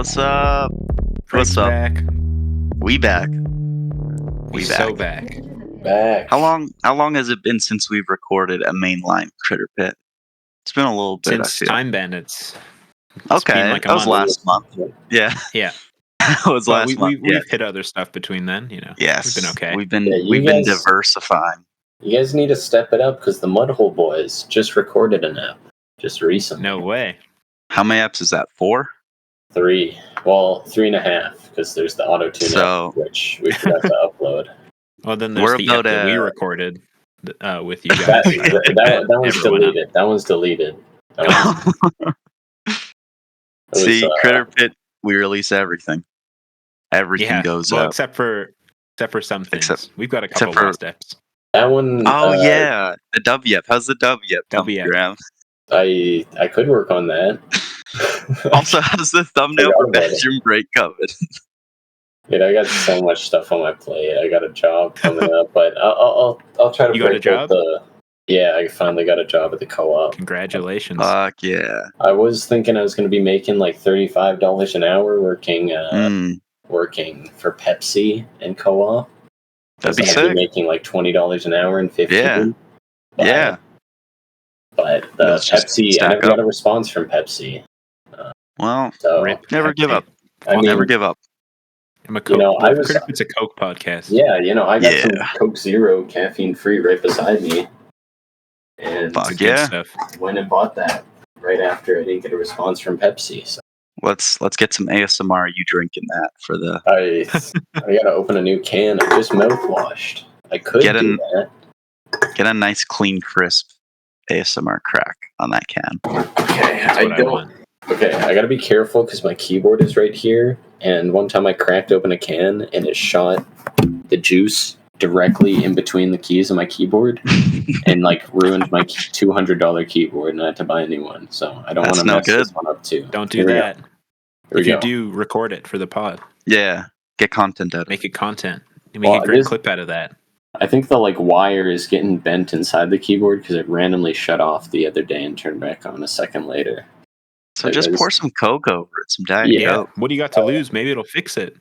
What's up? Frank's What's up? back. We back. He's so back. Back. How long has it been since we've recorded a mainline Critterpit? It's been a little bit. Since Time Bandits. Okay, been like a that was month. last month. Yeah, Yeah. it was But last month. we've hit other stuff between then, you know. Yes, We've been okay. We've been Yeah, we've been guys- diversifying. You guys need to step it up because the Mudhole Boys just recorded an app just recently. No way. How many apps is that? 4? 3. Well, 3.5 because there's the auto tune So- app, which we forgot to upload. Well, then there's We're the app about that we to- recorded with you guys. That one's never went up. deleted. That one's deleted. That was, See, Critterpit, we release everything. Everything goes well, up. except for some things. Except- We've got a except couple for- lost apps. that one. Oh yeah, the W app. How's the W app? W app. Graham? I could work on that. Also, how's the thumbnail Forgot for about it. Bedroom Break coming? Dude, I got so much stuff on my plate. I got a job coming up, but I'll try to. You got a break out job? Yeah, I finally got a job at the co-op. Congratulations. Fuck yeah. I was thinking I was going to be making like $35 an hour working for Pepsi and co-op. That'd be I'd sick. making like $20 an hour and 15. Yeah. But, Yeah. But the Let's just Pepsi, I stack never up. got a response from Pepsi. Well, So Rip. never give up. I mean, Never give up. I'm a Coke. I was- Critterpit's a Coke podcast. yeah, I got some Yeah. Coke Zero caffeine free right beside me, and Fuck Good yeah. stuff. went and bought that right after I didn't get a response from Pepsi. So Let's get some ASMR. You drinking that for the I gotta open a new can. I just mouthwashed. I could Get do an- that. get a nice clean crisp ASMR crack on that can. Okay, That's what I don't. want. Okay, I gotta be careful because my keyboard is right here. And one time I cracked open a can and it shot the juice directly in between the keys of my keyboard and like ruined my $200 keyboard, and I had to buy a new one. So I don't want That's to no mess good. this one up too. Don't Here do we go. that. Here we If you go. do, record it for the pod. Yeah, get content out of it. Make it content. You make Well, a great this- clip out of that. I think the wire is getting bent inside the keyboard because it randomly shut off the other day and turned back on a second later. So just pour some Coke over it, some Diet Yeah. Yeah. Coke. What do you got to lose? Maybe it'll fix it.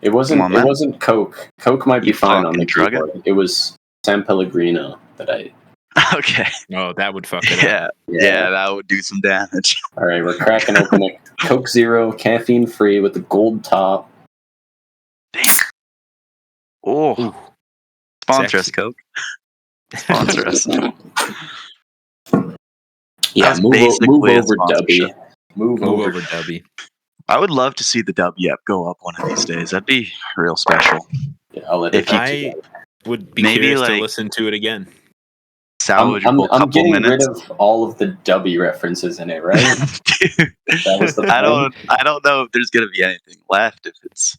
It wasn't. Come on, It man. wasn't Coke. Coke might be You fine on the fucking drug it? keyboard. It was San Pellegrino that I. Okay. Oh, that would fuck it up. Yeah, that would do some damage. All right, we're cracking open a Coke Zero, caffeine free with the gold top. Oh, Ooh. sponsor us, Sexy. Coke. Sponsor us. Yeah, That's move basically a over, Dubby. sponsorship. Move Move over. over, Dubby. I would love to see the W app go up one of these days. That'd be real special. Yeah, I'll let If it. you- I would be Maybe, curious to like- listen to it again. Salvageable I'm couple getting minutes. rid of all of the W references in it, right? Dude, That was the I plan. don't know if there's gonna be anything left if it's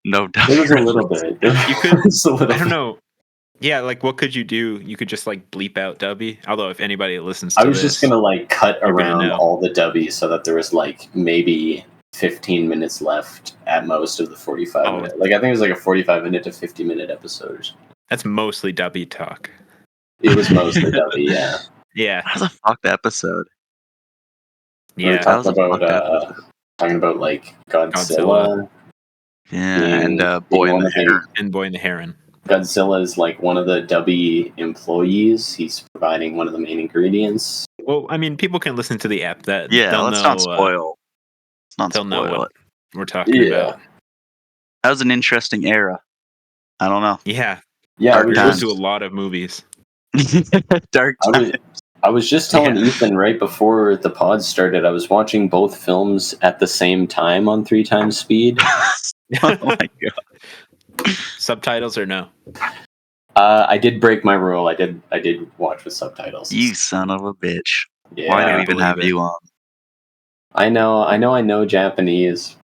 no W. There was a little bit. You could- Just a little I don't bit. know. Yeah, like what could you do? You could just like bleep out Dubby. Although if anybody listens to I was this, just gonna cut You're gonna around know. all the W's so that there was maybe 15 minutes left at most of the 45 Oh. minute. I think it was a 45-minute to 50-minute episode or something. that's mostly Dubby talk. It was mostly W, yeah. Yeah, That was a fucked episode. We were yeah. that was a talking fucked about Godzilla. Yeah, being- and Boy being in one the of the- Hair. And Boy and the Heron. Godzilla is one of the W employees. He's providing one of the main ingredients. Well, I mean, people can listen to the app. That Yeah, they'll let's know, not spoil. Let's not they'll know spoil what it. we're talking Yeah. about. That was an interesting era. I don't know. Yeah, Yeah, I Dark was, we're times. to a lot of movies. Dark I was, time. I was just telling Yeah. Ethan right before the pod started, I was watching both films at the same time on 3 times speed. Oh my god. Subtitles or no? I did break my rule. I did watch with subtitles. You son of a bitch. Yeah, Why do I we even believe have it. you on? I know Japanese,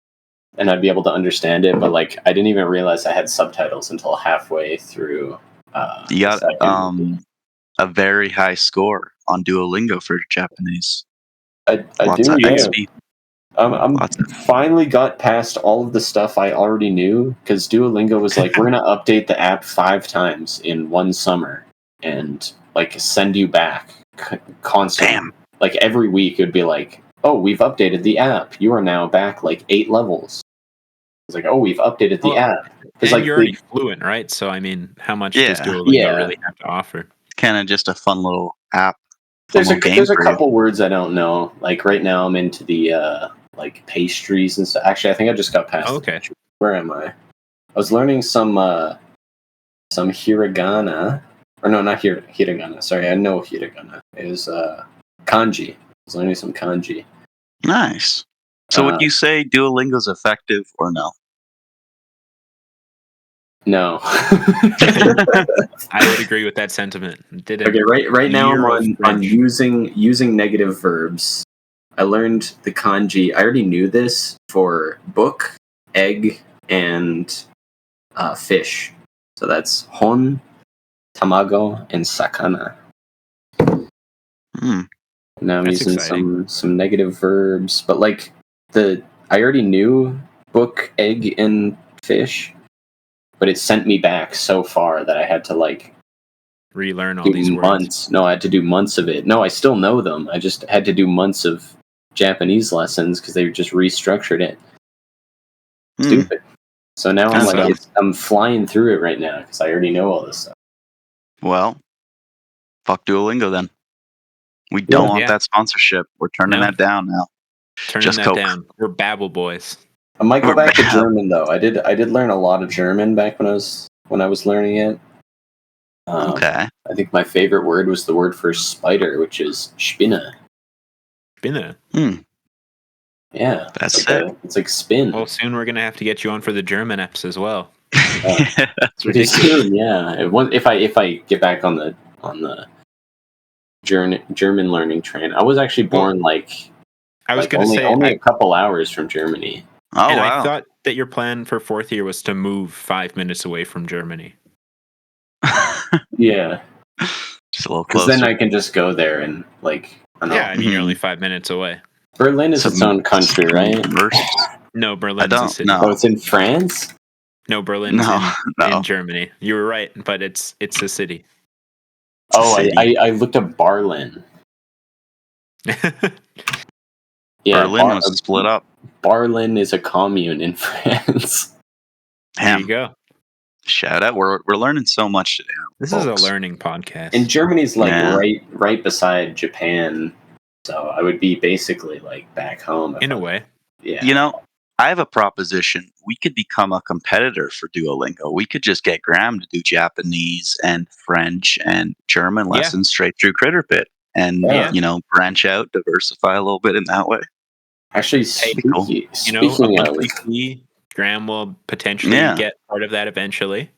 and I'd be able to understand it, but I didn't even realize I had subtitles until halfway through. You the got second movie. a very high score on Duolingo for Japanese. I Lots do. of Yeah. XP. I'm Lots of finally got past all of the stuff I already knew because Duolingo was like, we're gonna update the app 5 times in one summer and send you back constantly. damn. Every week it would be "Oh, we've updated the app. You are now back like 8 levels." It's like, "Oh, we've updated the app." And Like you're already fluent, right? So I mean, how much does Yeah. Duolingo really have to offer? Kind of just a fun little app. there's a game there's a for you. couple words I don't know. Like right now, I'm into the like pastries and stuff. Actually, I think I just got past. Okay. Where am I? I was learning some hiragana, or no, not hiragana. Sorry, I know hiragana. It was kanji. I was learning some kanji. Nice. So would you say Duolingo's effective or no? No. I would agree with that sentiment. Okay, right now I'm on using negative verbs. I learned the kanji. I already knew this for book, egg, and fish. So that's hon, tamago, and sakana. Now I'm That's using exciting. some negative verbs, but like I already knew book, egg, and fish, but it sent me back so far that I had to like Relearn all do these words. months. No, I had to do months of it. No, I still know them. I just had to do months of Japanese lessons because they just restructured it. Stupid. So now I'm Kinda like, dumb. I'm flying through it right now because I already know all this stuff. Well, fuck Duolingo then. We don't want that sponsorship. We're turning that down now. Turning Just that Coke. down. We're Babble boys. I might go We're back to bad. German though. I did learn a lot of German back when I was learning it. Okay. I think my favorite word was the word for spider, which is Spinne. Spinne. Yeah, That's it's like spin. Well, soon we're gonna have to get you on for the German eps as well. That's Pretty ridiculous. soon, yeah. If I get back on the German learning train, I was actually born I was gonna say only a couple hours from Germany. Oh, and wow. I thought that your plan for 4th year was to move 5 minutes away from Germany. Yeah, just a little because closer. then I can just go there and like I don't know. Yeah, I mean you're only 5 minutes away. Berlin is its own country, right? No, Berlin's a city. Oh, it's in France? No, Berlin's No. in Germany. You were right, but it's a city. I looked up Barlin. Yeah, Berlin was split up. Barlin is a commune in France. There you go. Shout out. We're learning so much today. This is a learning podcast. And Germany's like right beside Japan, so I would be basically like back home. In a way. Yeah. You know, I have a proposition. We could become a competitor for Duolingo. We could just get Graham to do Japanese and French and German lessons straight through Critterpit and, branch out, diversify a little bit in that way. Actually, speaking of, Graham will potentially get part of that eventually.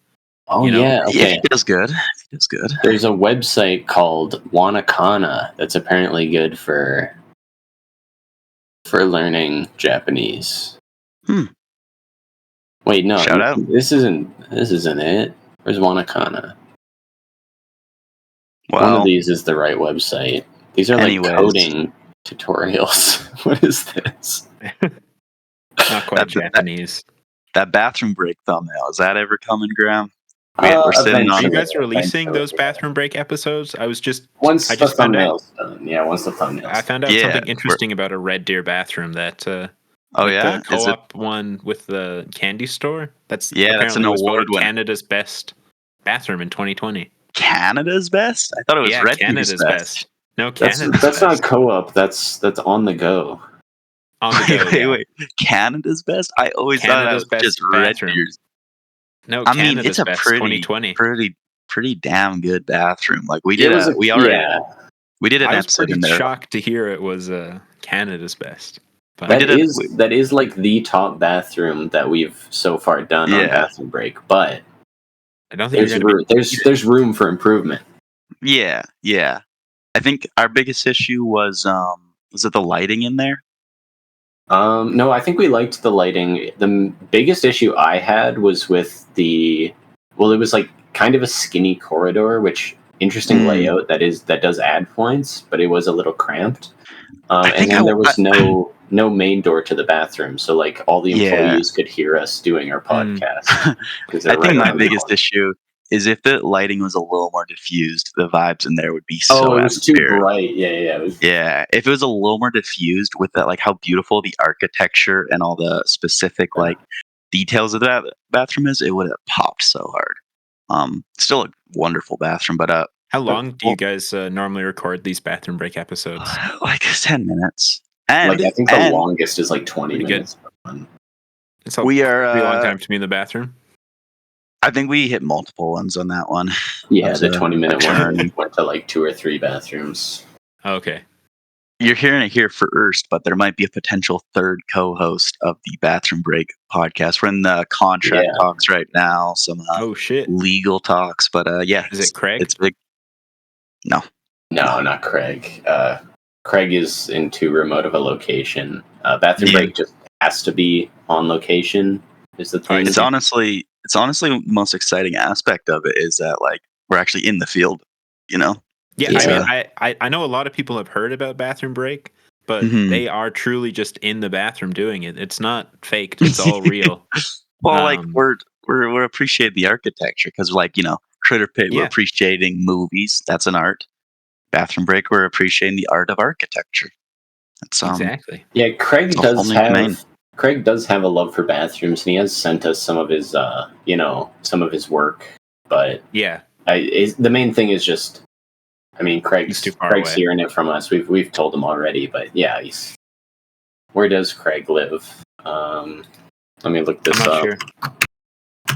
Oh, yeah. Okay. He does good. There's a website called Wanakana that's apparently good for learning Japanese. Wait, no. Shout out. This isn't it. Where's Wanakana? Well, one of these is the right website. These are like coding tutorials. What is this? Not quite Japanese. That bathroom break thumbnail, is that ever coming, Graham? We're sitting on. Are you guys releasing those bathroom break episodes? I was just once the thumbnail's done. Yeah, once the thumbnail's I found out something interesting about a Red Deer bathroom that. The co-op one with the candy store. That's that's an award winner. Canada's best bathroom in 2020. Canada's best? I thought it was Red Canada's Deer's best. No, Canada's that's not co-op. That's on the go. On the go. Wait. Canada's best? I always thought that was just Red Deer's. No, I mean, Canada's it's a best, pretty 2020. pretty damn good bathroom. Like we did an episode in there. I was shocked to hear it was Canada's best. But that is like the top bathroom that we've so far done on Bathroom Break, but I don't think there's room for improvement. Yeah. I think our biggest issue was it the lighting in there? No, I think we liked the lighting. The biggest issue I had was with it was like kind of a skinny corridor, which interesting layout that does add points, but it was a little cramped. And then there was no main door to the bathroom, so like all the employees could hear us doing our podcast. I think my biggest issue is if the lighting was a little more diffused, the vibes in there would be so Oh, it was too atmospheric. bright. Yeah. Yeah, if it was a little more diffused with that, like how beautiful the architecture and all the specific like details of that bathroom is, it would have popped so hard. Still a wonderful bathroom, but How long do you guys normally record these bathroom break episodes? like 10 minutes. And Like I think the longest is like 20 Pretty minutes. It's a we are pretty long time to be in the bathroom. I think we hit multiple ones on that one. Yeah, That the was 20-minute one turn. we went to like 2 or 3 bathrooms. Oh, okay. You're hearing it here first, but there might be a potential third co-host of the Bathroom Break podcast. We're in the contract talks right now, some Oh shit. legal talks, but yeah. Is it Craig? It's big. No, not Craig. Craig is in too remote of a location. Bathroom Break just has to be on location. Is the thing. It's honestly the most exciting aspect of it is that like we're actually in the field, you know. Yeah, I mean, I know a lot of people have heard about Bathroom Break, but they are truly just in the bathroom doing it. It's not faked; it's all real. Well, like we're appreciating the architecture because, like, you know, Critterpit, we're appreciating movies. That's an art. Bathroom Break, we're appreciating the art of architecture. That's exactly. Yeah, Craig does have a love for bathrooms, and he has sent us some of his, some of his work. But the main thing is just. I mean, Craig's hearing it from us. We've told him already, but yeah, where does Craig live? Let me look this up. Sure.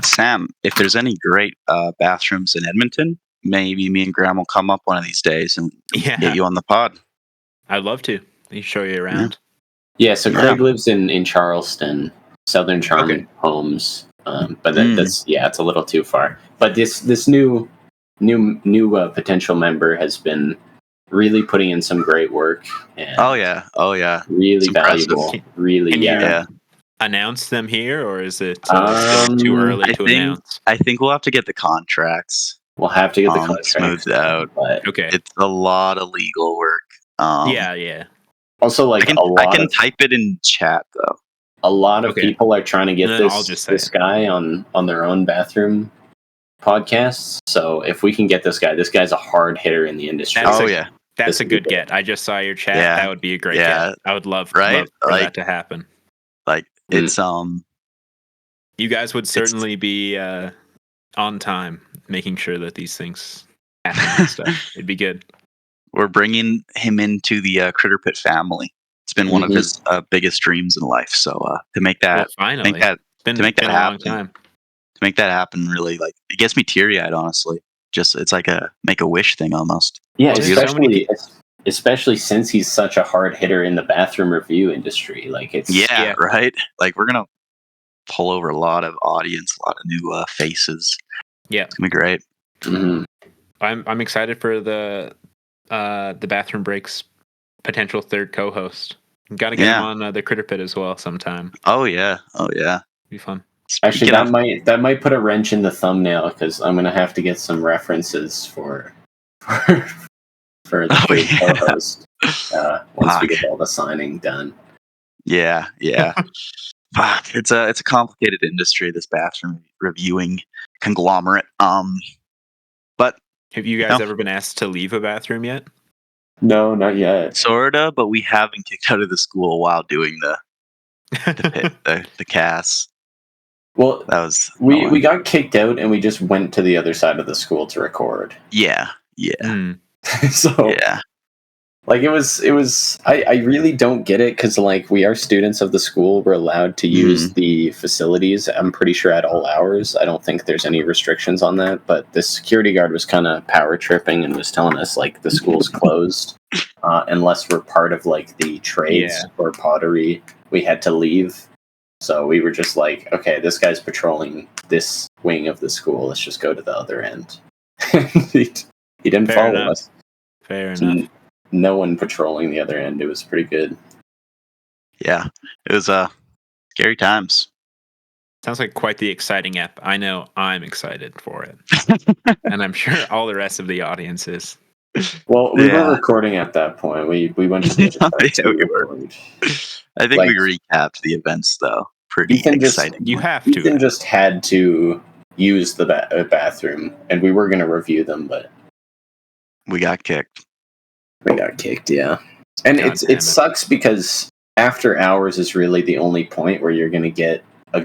Sam, if there's any great bathrooms in Edmonton, maybe me and Graham will come up one of these days and get you on the pod. I'd love to. He show you around. Yeah, so Craig lives in Charleston, Southern Charm Homes, but that's it's a little too far. But this new potential member has been really putting in some great work. And really it's valuable. Can you announce them here, or is it still too early to announce? I think we'll have to get the contracts. We'll have to get the contracts smoothed out. But it's a lot of legal work. Also, like I can type it in chat though. A lot of people are trying to get this guy on their own bathroom podcasts. So if we can get this guy's a hard hitter in the industry. That's a good get. I just saw your chat. Yeah. That would be a great get. I would love for that to happen. Like it's you guys would certainly be on time, making sure that these things happen and stuff. It'd be good. We're bringing him into the Critterpit family. It's been one of his biggest dreams in life. So to make that, finally, to make that happen, really, like, it gets me teary-eyed, honestly. Just it's like a make a wish thing almost. Yeah, especially since he's such a hard hitter in the bathroom review industry. Like it's right. Like we're gonna pull over a lot of audience, a lot of new faces. Yeah, it's gonna be great. Mm-hmm. I'm excited for the Bathroom Breaks potential third co-host. Got to get him on the Critterpit as well sometime. Oh yeah, be fun. Actually, that might put a wrench in the thumbnail because I'm gonna have to get some references for the third co-host once we get all the signing done. Yeah. It's a complicated industry, this bathroom reviewing conglomerate. But have you guys ever been asked to leave a bathroom yet? No, not yet. Sorta, but we have been kicked out of the school while doing the cast. Well, that was we got kicked out and we just went to the other side of the school to record. Yeah. So like it was I really don't get it because like we are students of the school, we're allowed to use the facilities, I'm pretty sure at all hours. I don't think there's any restrictions on that, but the security guard was kind of power tripping and was telling us like the school's closed unless we're part of like the trades or pottery, we had to leave. So we were just like, okay, this guy's patrolling this wing of the school, let's just go to the other end. He didn't follow us. Fair enough. No one patrolling the other end. It was pretty good. Yeah, it was scary times. Sounds like quite the exciting app. I know I'm excited for it. And I'm sure all the rest of the audience is. Well, we were recording at that point. We went to the I think we recapped the events though. Pretty exciting. You have to. Ethan just had to use the bathroom, and we were going to review them, but we got kicked. Yeah. And it sucks because after hours is really the only point where you're going to get a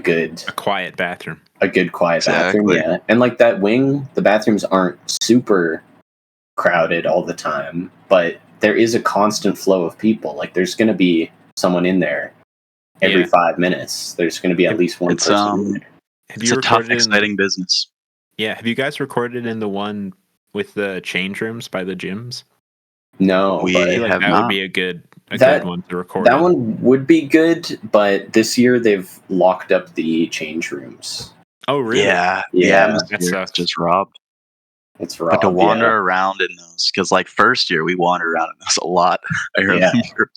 quiet bathroom. A good quiet bathroom, yeah. And like that wing, the bathrooms aren't super crowded all the time, but there is a constant flow of people. Like there's going to be someone in there every 5 minutes. There's going to be at least one person in there. It's a tough, exciting business. Yeah. Have you guys recorded in the one with the change rooms by the gyms? No, we have that not. Would be a good one to record. That one would be good, but this year they've locked up the change rooms. Oh, really? Yeah. That's just robbed. It's robbed. But to wander around in those, because like first year we wandered around in those a lot. I remember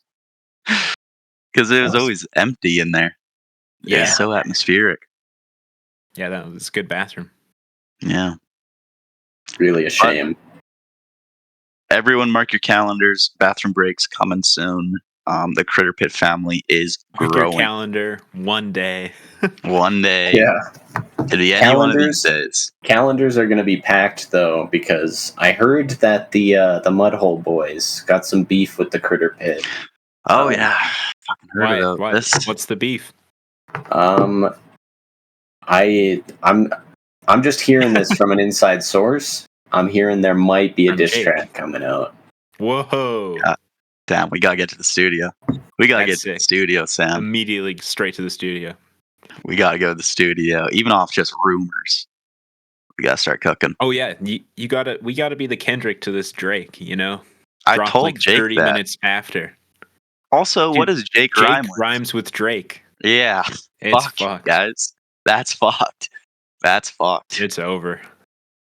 because it was always empty in there. Yeah, it's so atmospheric. Yeah, that was a good bathroom. Yeah, really a shame. But everyone, mark your calendars. Bathroom breaks coming soon. The Critterpit family is growing. Mark your calendar one day. One day. Yeah. It'll be any one of these days. Calendars are going to be packed though, because I heard that the Mudhole boys got some beef with the Critterpit. Oh yeah, fucking heard about this. What's the beef? I'm just hearing this from an inside source. I'm hearing there might be a diss track coming out. Whoa! Damn, we gotta get to the studio. We gotta get to the studio, Sam. Immediately straight to the studio. We gotta go to the studio, even off just rumors. We gotta start cooking. Oh yeah, we gotta be the Kendrick to this Drake. You know, I told like Jake 30 minutes after. Also, what does Jake rhymes with Drake? Yeah, it's fucked, guys. That's fucked. That's fucked. It's over.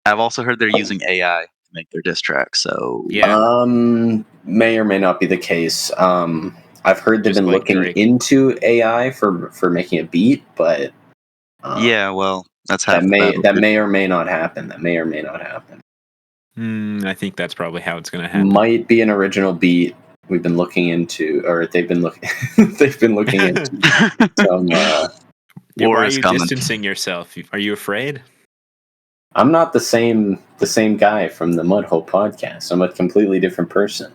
I've also heard they're using AI to make their diss tracks. So may or may not be the case. I've heard they've been looking into AI for making a beat, but well, that's that may or may not happen. I think that's probably how it's going to happen. Might be an original beat. We've been looking into, or they've been looking into some. Why are you distancing yourself? Are you afraid? I'm not the same guy from the Mudhole podcast. I'm a completely different person.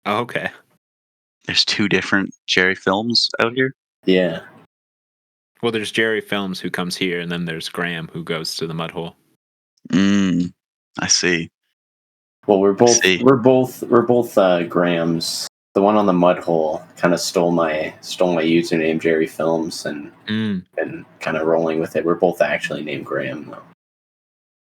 Oh, okay. There's two different Jerry Films out here? Yeah. Well, there's Jerry Films who comes here, and then there's Graham who goes to the Mudhole. I see. Well, we're both Grahams. The one on the Mudhole kind of stole my username, Jerry Films, and kind of rolling with it. We're both actually named Graham, though.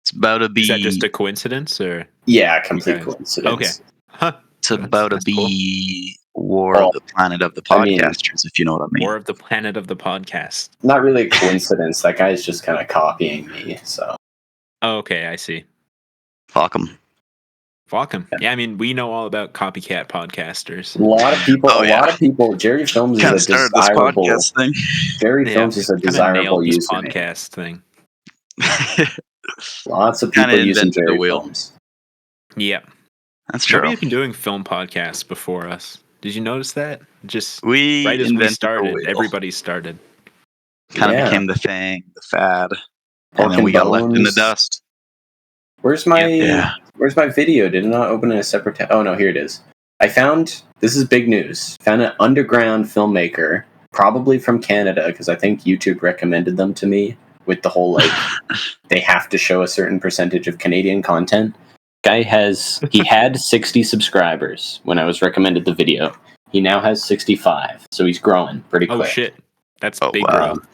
It's about to be. Is that just a coincidence, or? Yeah, complete coincidence. Okay. Huh. It's about to be War of the Planet of the Podcasters, if you know what I mean. War of the Planet of the Podcast. Not really a coincidence. That guy's just kind of copying me. So. Oh, okay, I see. Fuck him. Yeah, I mean, we know all about copycat podcasters. A lot of people. Jerry Films is a desirable thing. Jerry Films is a desirable username. Podcast thing. Lots of people using Jerry Films. Yeah, that's true. Nobody's been doing film podcasts before us. Did you notice that? Just right as we started, everybody started. Kind of became the thing, the fad, and then we got left in the dust. Where's my video? Did it not open in a separate tab? Oh no, here it is. This is big news. Found an underground filmmaker, probably from Canada, because I think YouTube recommended them to me with the whole they have to show a certain percentage of Canadian content. Guy had 60 subscribers when I was recommended the video. He now has 65, so he's growing pretty quick. Oh shit, that's big growth.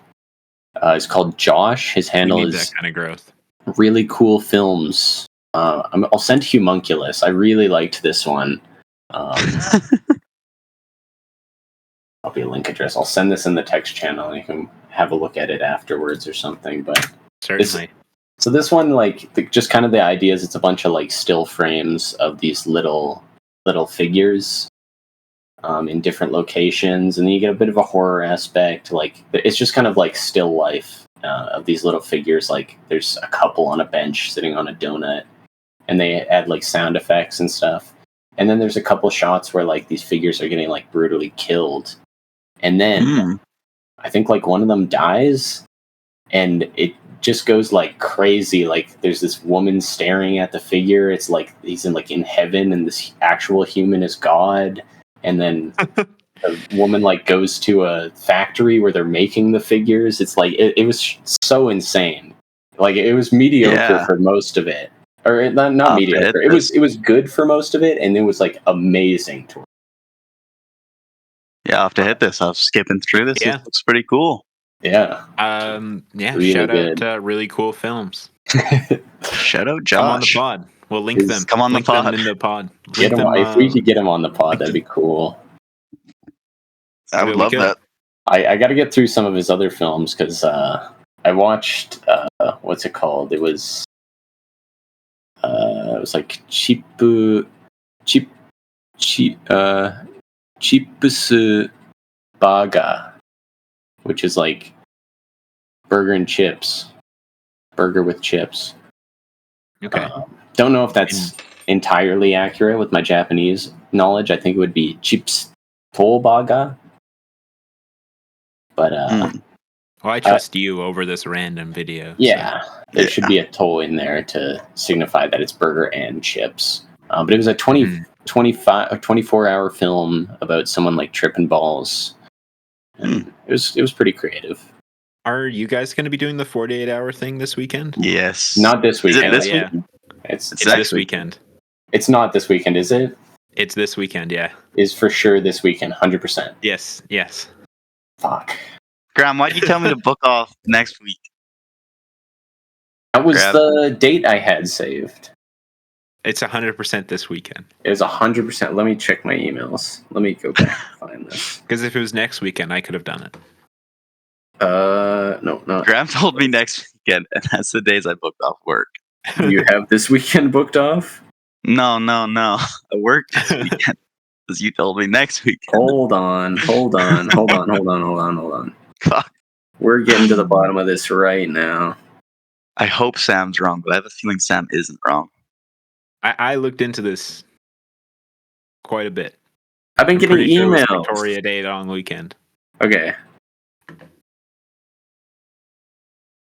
It's called Josh. His handle is that kind of growth. Really cool films. I'll send Humunculus. I really liked this one. I'll be a link address. I'll send this in the text channel, and you can have a look at it afterwards or something. But certainly. So this one, just kind of the idea is it's a bunch of still frames of these little figures in different locations, and then you get a bit of a horror aspect. It's just kind of still life. Of these little figures, there's a couple on a bench sitting on a donut, and they add sound effects and stuff. And then there's a couple shots where these figures are getting brutally killed, and then I think one of them dies, and it just goes like crazy. Like there's this woman staring at the figure. It's like he's in heaven, and this actual human is God. And then the woman like goes to a factory where they're making the figures. It's like it was so insane. Like it was mediocre for most of it, or not mediocre. It was good for most of it, and it was like amazing. Yeah, I'll have to hit this. I was skipping through this. Yeah. It looks pretty cool. Yeah. Really shout out Really Cool Films. Shout out Josh. Come on the pod. We'll link them. Come on the pod. Them in the pod. Get them, if we could get them on the pod, that'd be cool. I would love that. I got to get through some of his other films because I watched what's it called? It was like Chipusu Baga, which is like burger with chips. Okay. Don't know if that's entirely accurate with my Japanese knowledge. I think it would be chips to baga. But well, I trust you over this random video. Yeah, so. There should be a toe in there to signify that it's burger and chips. But it was a 24-hour film about someone like tripping balls. And it was pretty creative. Are you guys going to be doing the 48-hour thing this weekend? Yes. Not this weekend. Is it this weekend? It's this weekend. It's not this weekend, is it? It's this weekend, yeah. Is for sure this weekend, 100%. Yes. Fuck. Graham, why'd you tell me to book off next week? That was the date I had saved. It's 100% this weekend. It was 100%. Let me check my emails. Let me go back and find this. Because if it was next weekend, I could have done it. No. Graham told me next weekend, and that's the days I booked off work. You have this weekend booked off? No. I work this weekend because you told me next weekend. Hold on. Fuck. We're getting to the bottom of this right now. I hope Sam's wrong, but I have a feeling Sam isn't wrong. I looked into this quite a bit. I've been getting emails. Victoria Day long weekend. Okay.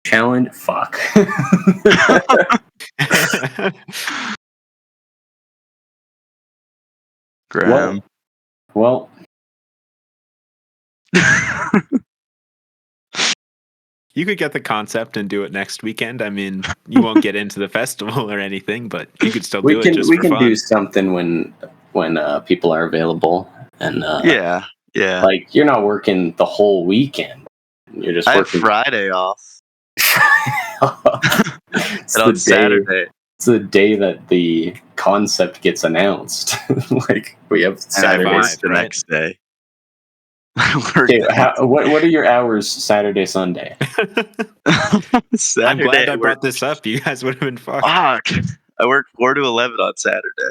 Challenge. Fuck. Graham. Well. You could get the concept and do it next weekend. I mean, you won't get into the festival or anything, but you could still do it just for fun. We can do something when people are available. And yeah. Like, you're not working the whole weekend. You're just working. I have Friday off. It's on Saturday. It's the day that the concept gets announced. Like, we have Saturday the next day. Okay, what are your hours Saturday, Sunday? Saturday, I'm glad I brought this up. You guys would have been fucked. Fuck. I work 4 to 11 on Saturday.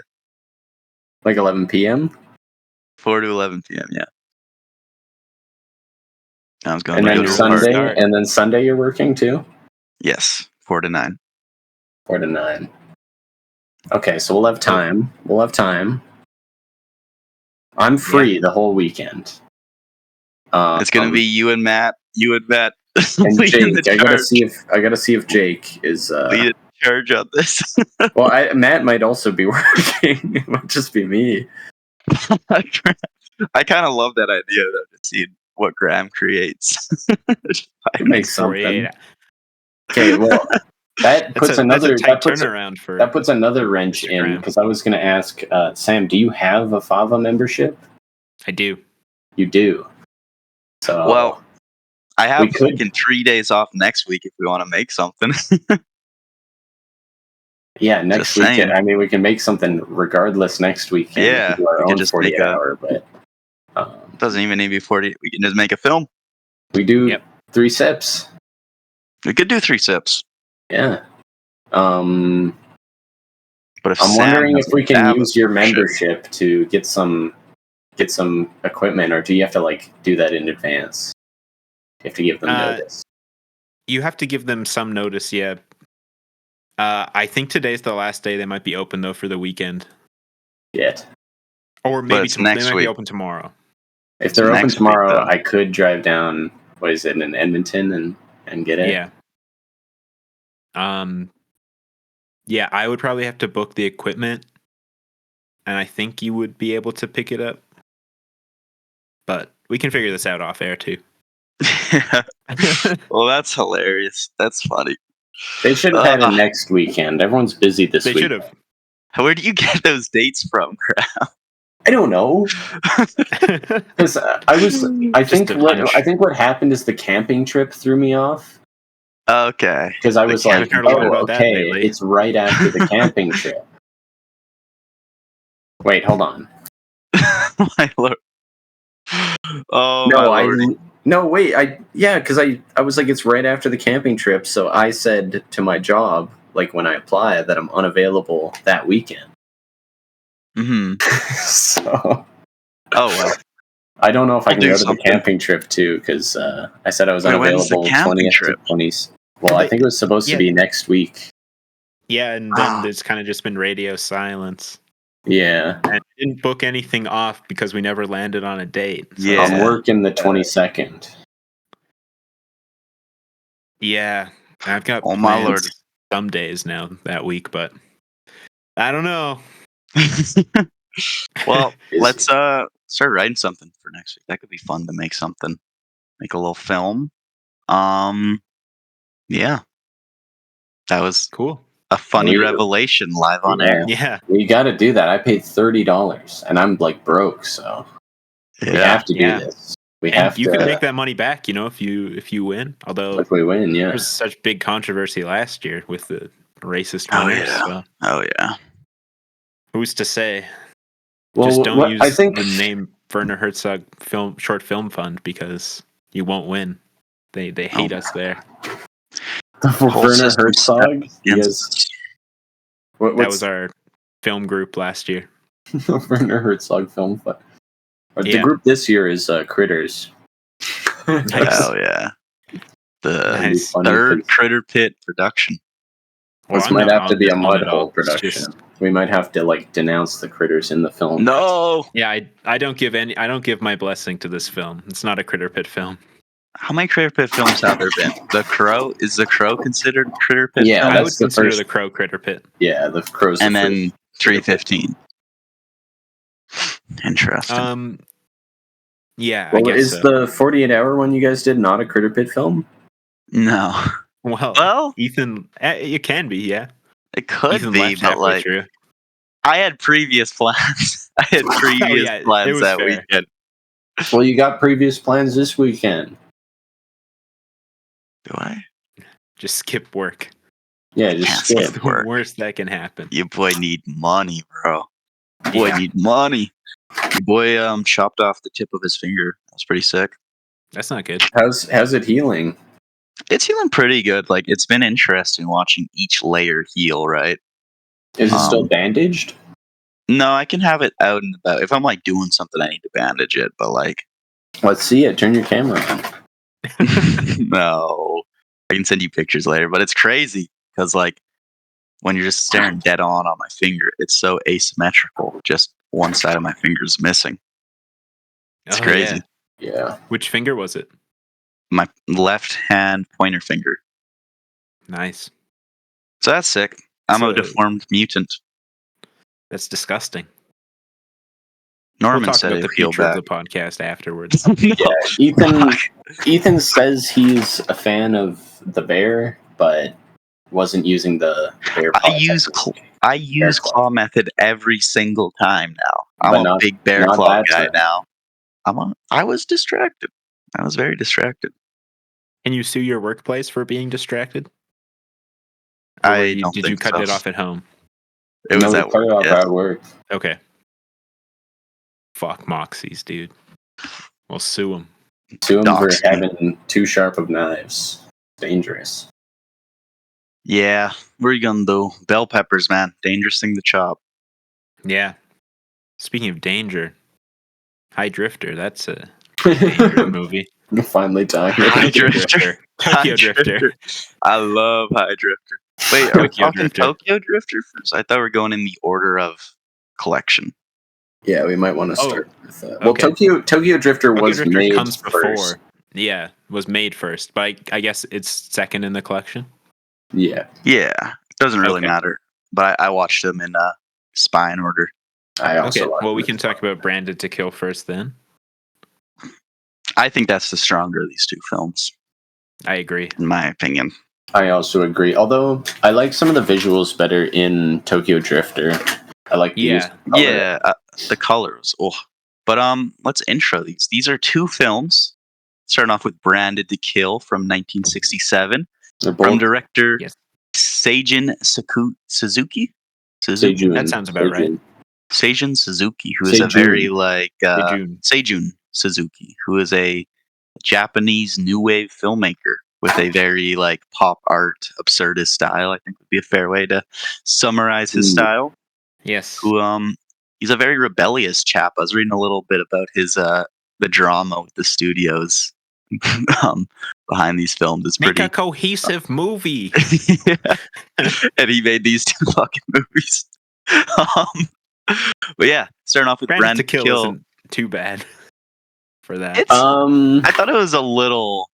Like 11 p.m.? 4 to 11 p.m., yeah. I was going and then Sunday you're working too? Yes, 4 to 9. 4 to 9. Okay, so we'll have time. I'm free the whole weekend. It's gonna be you and Matt. And Jake. I gotta see if Jake is leading charge on this. Well, Matt might also be working. It might just be me. I kind of love that idea though, to see what Graham creates. Make something. Okay, well, that puts another wrench in, because I was going to ask Sam, do you have a Fava membership? I do. You do. So well, I have 3 days off next week if we want to make something. Yeah, next weekend. I mean, we can make something regardless next weekend. Yeah, we can just 40 hour, but doesn't even need to be 40. We can just make a film. We do 3 sips. We could do 3 sips. Yeah. But I'm wondering if we can use your membership to get some equipment, or do you have to like do that in advance? You have to give them notice. You have to give them some notice, yeah. I think today's the last day they might be open though for the weekend. Yet. Or maybe they might be open tomorrow. If they're open tomorrow, I could drive down. What is it in Edmonton and and get it. Yeah. Yeah, I would probably have to book the equipment, and I think you would be able to pick it up. But we can figure this out off air too. Well, that's hilarious. That's funny. They should have had it next weekend. Everyone's busy this week. They should have. Where do you get those dates from? I don't know. Because I think what happened is the camping trip threw me off. Okay. Because I was like, okay, it's right after the camping trip. Wait, hold on. My lord. Oh, no, my lord. No, wait. Because I was like, it's right after the camping trip. So I said to my job, like when I apply, that I'm unavailable that weekend. Mm-hmm. So. Oh, well. I don't know if I can go to the camping trip too, because I said I was unavailable 20th to 20th. Well, I think it was supposed to be next week. Yeah, and then there's kind of just been radio silence. Yeah. And I didn't book anything off because we never landed on a date. So yeah. I'm working the 22nd. Yeah. I've got plans some days now that week, but I don't know. Well, let's start writing something for next week. That could be fun to make something. Make a little film. Yeah. That was cool. A funny revelation live on air. Yeah. We got to do that. I paid $30 and I'm like broke, so we have to do this. You can make that money back, if you win. Although if we win, there was such big controversy last year with the racist winners. Oh yeah. Who's to say? Well, just don't use the name Werner Herzog short film fund because you won't win. They hate us there. Werner Herzog? Yes. That was our film group last year. Werner Herzog film fund. The group this year is Critters. Oh yeah. The third Critterpit production. This might have to be a Mudhole production. We might have to denounce the critters in the film. No. Yeah, I don't give my blessing to this film. It's not a Critterpit film. How many Critterpit films have there been? The Crow, is The Crow considered Critterpit? Yeah, I would consider The Crow Critterpit. Yeah, The Crow's and then 315. Interesting. Yeah, well, I guess is the 48-hour one you guys did not a Critterpit film? No. Well, Ethan, it can be, yeah. It could be, but through. I had previous plans. Plans that weekend. Well, you got previous plans this weekend. Do I? Just skip work. Yeah, just skip work. The worst that can happen. Your boy need money, bro. Boy need money. Your boy chopped off the tip of his finger. That was pretty sick. That's not good. How's it healing? It's healing pretty good. It's been interesting watching each layer heal, right? Is it still bandaged? No, I can have it out and about. If I'm doing something, I need to bandage it, but let's see it. Turn your camera on. No. I can send you pictures later, but it's crazy because when you're just staring dead on my finger, it's so asymmetrical. Just one side of my finger is missing. It's crazy. Yeah. Which finger was it? My left hand pointer finger. Nice. So that's sick. I'm a deformed mutant. That's disgusting. Norman said about the future of the podcast afterwards. Yeah, Ethan says he's a fan of the bear, but wasn't using the bear. I use claw method every single time now. I'm a big bear claw guy now. I was distracted. I was very distracted. Can you sue your workplace for being distracted? Did you cut it off at home? It was at work. At work. Okay. Fuck Moxies, dude. We'll sue them. Sue them for having too sharp of knives. Dangerous. Yeah. What are you gonna do? Bell peppers, man. Dangerous thing to chop. Yeah. Speaking of danger, High Drifter. That's a dangerous movie. You're finally talking. High Drifter. Tokyo Drifter. I love High Drifter. Wait, are we talking Tokyo Drifter first? I thought we were going in the order of collection. Yeah, we might want to start with that. Well, Tokyo Drifter was made first. was made first, but I guess it's second in the collection. Yeah. Yeah, it doesn't really Okay. matter. But I watched them in spine order. I also Okay, like well, we this can talk one. about Branded to Kill first then. I think that's the stronger of these two films, I agree. in my opinion. I also agree. Although I like some of the visuals better in Tokyo Drifter. I like the use of color. Yeah, the colors. Oh, but let's intro these. These are two films. Starting off with Branded to Kill from 1967 They're from both director Yes. Seijin Suzuki. Seijun. That sounds about right. Seijun Suzuki, who is a Seijun. very like Seijun. Seijun Suzuki, who is a Japanese new wave filmmaker with a very like pop art absurdist style. I think would be a fair way to summarize his style. Yes. Who he's a very rebellious chap. I was reading a little bit about his the drama with the studios behind these films. It's Make pretty a cohesive movie. and he made these two fucking movies. But yeah, starting off with Branded to Kill isn't too bad for that. It's I thought it was a little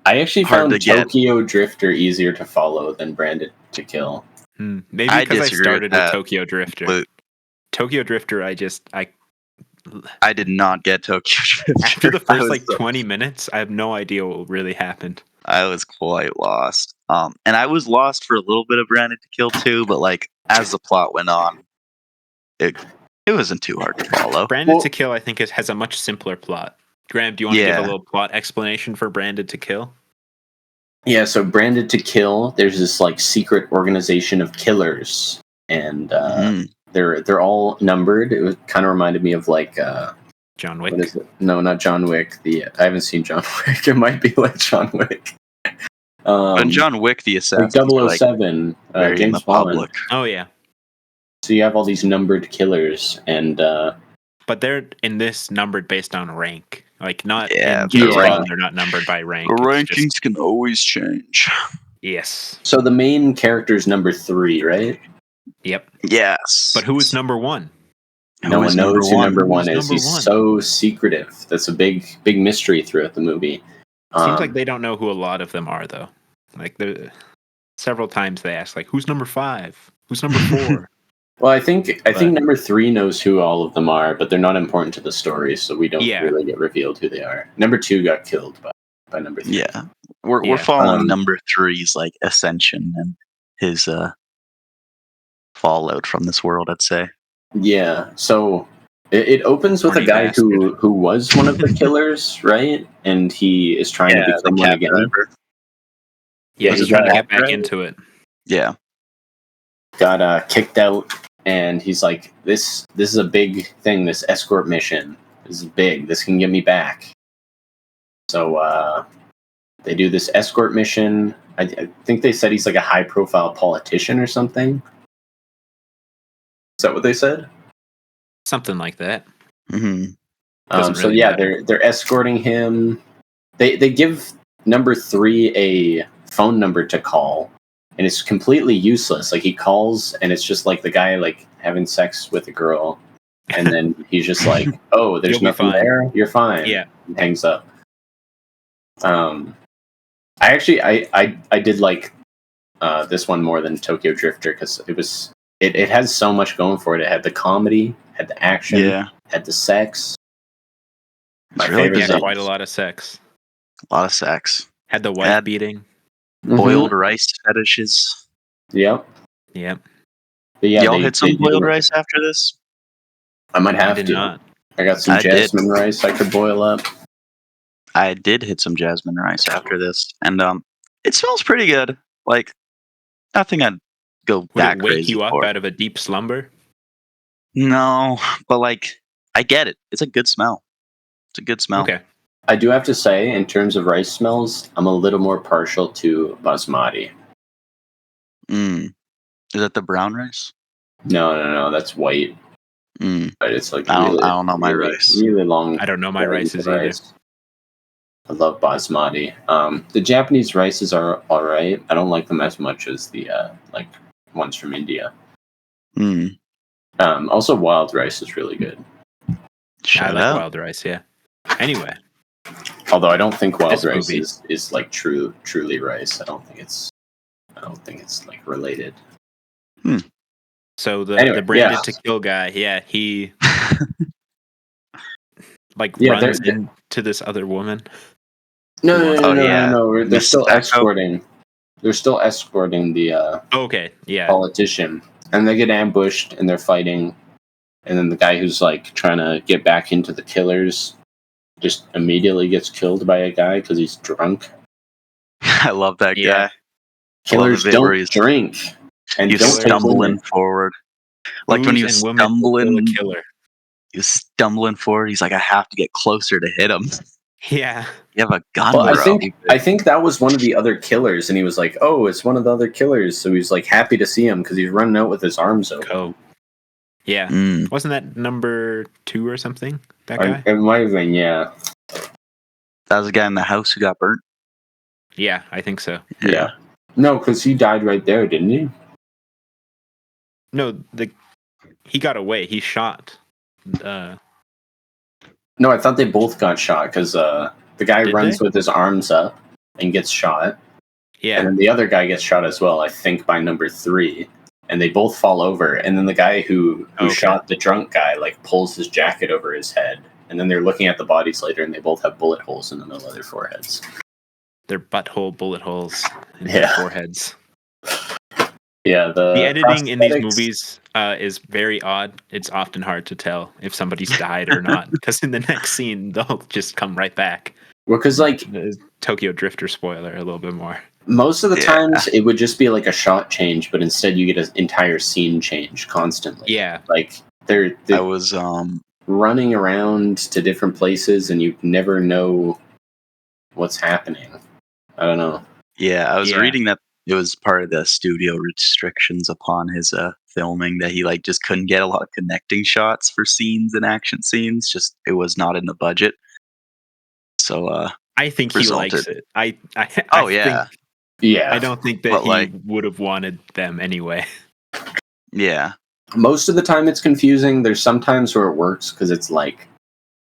I actually hard found to get. Tokyo Drifter easier to follow than Branded to Kill. Maybe I because I disagree started with with that. Tokyo Drifter. But Tokyo Drifter, I did not get Tokyo Drifter. after the I first was 20 minutes, I have no idea what really happened. I was quite lost. And I was lost for a little bit of Branded to Kill too, but like as the plot went on, it wasn't too hard to follow. Branded to Kill, I think, has a much simpler plot. Graham, do you want to give a Yeah. little plot explanation for Branded to Kill? Yeah, so Branded to Kill, there's this like secret organization of killers, and they're all numbered. It kind of reminded me of like John Wick. what is it? No, not John Wick. I haven't seen John Wick. It might be like John Wick. But John Wick, the like assassin, 007, very in James the Bond. public. Oh yeah, So you have all these numbered killers, and but they're in this numbered based on rank. Like not Yeah, in James yeah. Bond, they're not numbered by rank. The It's rankings just- can always change. yes. so the main character is number 3, right? Yep. Yes. But who is number 1? No one knows who number one is. Number He's one? so secretive. That's a big mystery throughout the movie. Seems like they don't know who a lot of them are, though. Like several times they ask, like, "Who's number 5? Who's number 4?" Well, I think number 3 knows who all of them are, but they're not important to the story, so we don't really get revealed who they are. Number 2 got killed by number 3. Yeah, we're following number 3's like ascension and his fallout from this world, I'd say. Yeah, so it opens with a guy who was one of the killers, right? And he is trying to become one again. Driver. Yeah, he's trying to get back into it. Yeah. Got kicked out, and he's like, this is a big thing, this escort mission. This is big. This can get me back. So they do this escort mission. I think they said he's like a high-profile politician or something. Is that what they said? Something like that. Mm-hmm. So yeah, they're escorting him. They give number 3 a phone number to call, and it's completely useless. Like he calls, and it's just like the guy like having sex with a girl, and then he's just like, "Oh, there's nothing there. You're fine." Yeah, and hangs up. I actually I did like this one more than Tokyo Drifter because it has so much going for it. It had the comedy, had the action, had the sex. My favorite had quite a lot of sex. A lot of sex. Had the wife beating. Boiled rice fetishes. Yep. Yep. But yeah, y'all hit some boiled rice after this? I might have to. Not. I got some jasmine rice I could boil up. I did hit some jasmine rice after this, and it smells pretty good. Like nothing I'd go that crazy for. Would it wake you up out of a deep slumber? No, but like I get it. It's a good smell. It's a good smell. Okay. I do have to say, in terms of rice smells, I'm a little more partial to basmati. Is that the brown rice? No, that's white. But it's like I don't know my rice. Really long. I don't know my rices either. I love basmati. The Japanese rices are all right. I don't like them as much as the like ones from India. Also, wild rice is really good. I like wild rice. Yeah. Anyway, Although I don't think wild This rice movie. is like truly rice. I don't think it's like related. So the Anyway, branded to kill guy, he Yeah, runs into this other woman. No. They're Miss still Echo. escorting. They're still escorting the Okay, yeah. politician, and they get ambushed and they're fighting, and then the guy who's like trying to get back into the killers just immediately gets killed by a guy because he's drunk. I love that Yeah. guy. Killers Love it where don't he's- drink and He's don't take stumbling women. forward. Like when he was Booze and women will kill stumbling, a killer. he was stumbling forward. He's like, I have to get closer to hit him. Yeah. You have a gun, Well, bro. I think that was one of the other killers, and he was like, "Oh, it's one of the other killers." So he's like happy to see him because he's running out with his arms open. Go. Yeah. Mm. Wasn't that number 2 or something? That guy? It might have been, yeah. That was the guy in the house who got burnt. Yeah, I think so. Yeah. No, because he died right there, didn't he? No, he got away. He shot. No, I thought they both got shot because the guy Did runs they? with his arms up and gets shot. Yeah. And then the other guy gets shot as well, I think by number 3. And they both fall over. And then the guy who Okay. shot the drunk guy like pulls his jacket over his head. And then they're looking at the bodies later and they both have bullet holes in the middle of their foreheads. Their butthole bullet holes in Yeah. their foreheads. Yeah, The editing in these prosthetics- movies is very odd. It's often hard to tell if somebody's died or not, because in the next scene they'll just come right back. Well, because like The Tokyo Drifter spoiler a little bit more. most of the Yeah. times it would just be like a shot change, but instead you get an entire scene change constantly. Yeah. Like they're I was running around to different places and you never know what's happening. I don't know. Yeah, I was Yeah. reading that it was part of the studio restrictions upon his filming that he like just couldn't get a lot of connecting shots for scenes and action scenes. Just it was not in the budget. So I think he likes Resulted. it. I oh yeah, think, Yeah. I don't think that But, he like- would have wanted them anyway. yeah, Most of the time it's confusing. There's some times where it works because it's like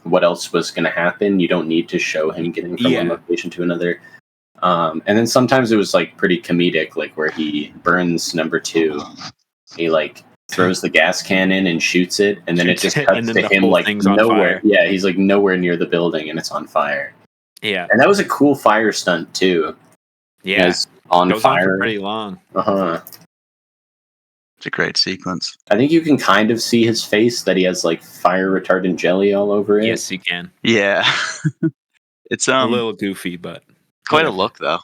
what else was going to happen. You don't need to show him getting from one Yeah. location to another. And then sometimes it was like pretty comedic, like where he burns number 2. He like throws the gas can in and shoots it, and then it Shoots just it, cuts and then to the him whole like thing's on nowhere. fire. Yeah, he's like nowhere near the building, and it's on fire. Yeah. And that was a cool fire stunt too. Yeah. It's on Goes on for fire. pretty long. it's a great sequence. I think you can kind of see his face that he has like fire retardant jelly all over it. Yes, you can. Yeah, it's A little goofy, but quite a whatever. look though.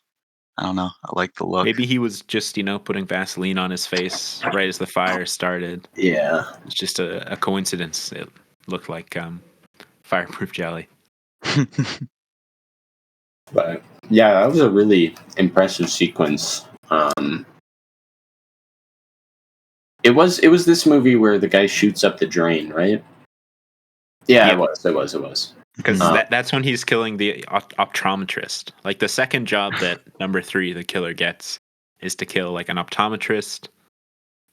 I don't know. I like the look. Maybe he was just, putting Vaseline on his face right as the fire started. Yeah. It's just a coincidence. It looked like fireproof jelly. But yeah, that was a really impressive sequence. It was this movie where the guy shoots up the drain, right? Yeah, Yeah. it was. Because Mhm. that's when he's killing the optometrist. Like the second job that number 3, the killer, gets is to kill like an optometrist,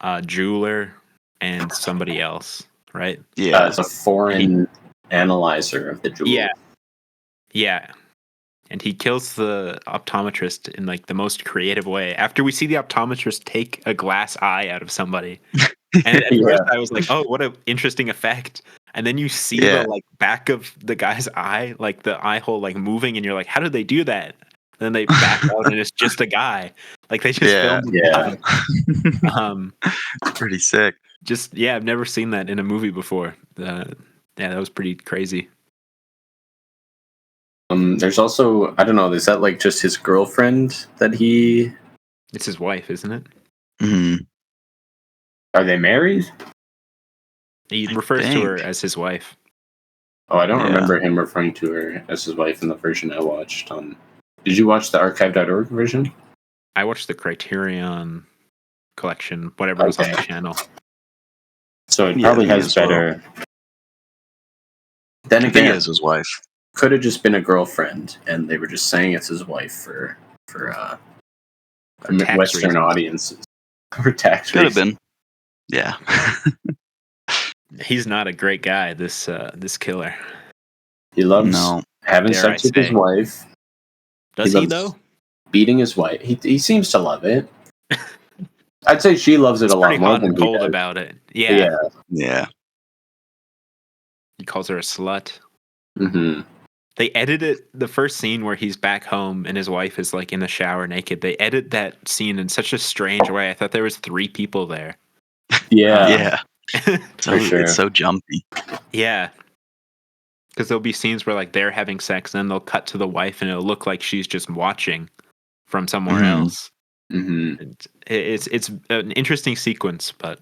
a jeweler, and somebody else, right? Yeah, It's a foreign analyzer of the jewel. Yeah. Yeah. And he kills the optometrist in like the most creative way. After we see the optometrist take a glass eye out of somebody. And at Yeah. first I was like, oh, what an interesting effect. And then you see Yeah. the like back of the guy's eye, like the eye hole like moving, and you're like, how did they do that? And then they back out and it's just a guy. Like they just Yeah. filmed a guy. it's pretty sick. I've never seen that in a movie before. Yeah, that was pretty crazy. There's also, I don't know, is that like just his girlfriend that he... It's his wife, isn't it? Hmm. Are they married? He I refers to her think. as his wife. Oh, I don't Yeah. remember him referring to her as his wife in the version I watched. Did you watch the archive.org version? I watched the Criterion collection, whatever was on the Okay. channel. So it Yeah, probably me has as well. better... Then I think again, it was his wife. could have just been a girlfriend, and they were just saying it's his wife for tax Western reasons. audiences. For tax Could have reasons. been. Yeah. He's not a great guy, this killer. He loves No. having dare sex I with his say. wife. Does he though? Beating his wife. He seems to love it. I'd say she loves it He's a lot pretty more hot than and he cold does. about it. But Yeah. Yeah. He calls her a slut. Mm-hmm. They edited the first scene where he's back home and his wife is like in the shower naked. They edit that scene in such a strange way. I thought there was 3 people there. Yeah, Yeah. for sure. It's so jumpy. Yeah. Because there'll be scenes where like they're having sex, and then they'll cut to the wife, and it'll look like she's just watching from somewhere Mhm. else. Mm-hmm. And it's an interesting sequence, but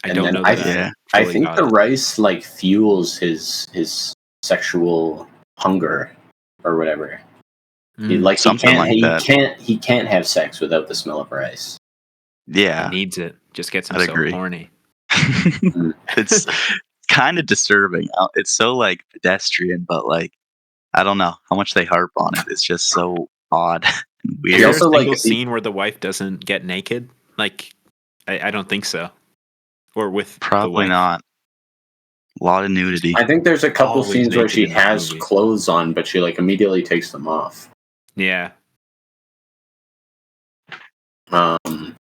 I And don't then know that Yeah. I fully think got the it. rice like fuels his sexual hunger or whatever. Mm, Something like that. He can't have sex without the smell of rice. he Yeah. needs it. Just gets him I'd so agree. horny. It's kind of disturbing. It's so like pedestrian, but like I don't know how much they harp on it. It's just so odd and Is weird. there also, a like, single scene where the wife doesn't get naked? Like, I don't think so. Or with the Probably wife. not. A lot of nudity. I think there's a couple Always scenes where naked she in that has movie. clothes on, but she like immediately takes them off. Yeah. Um,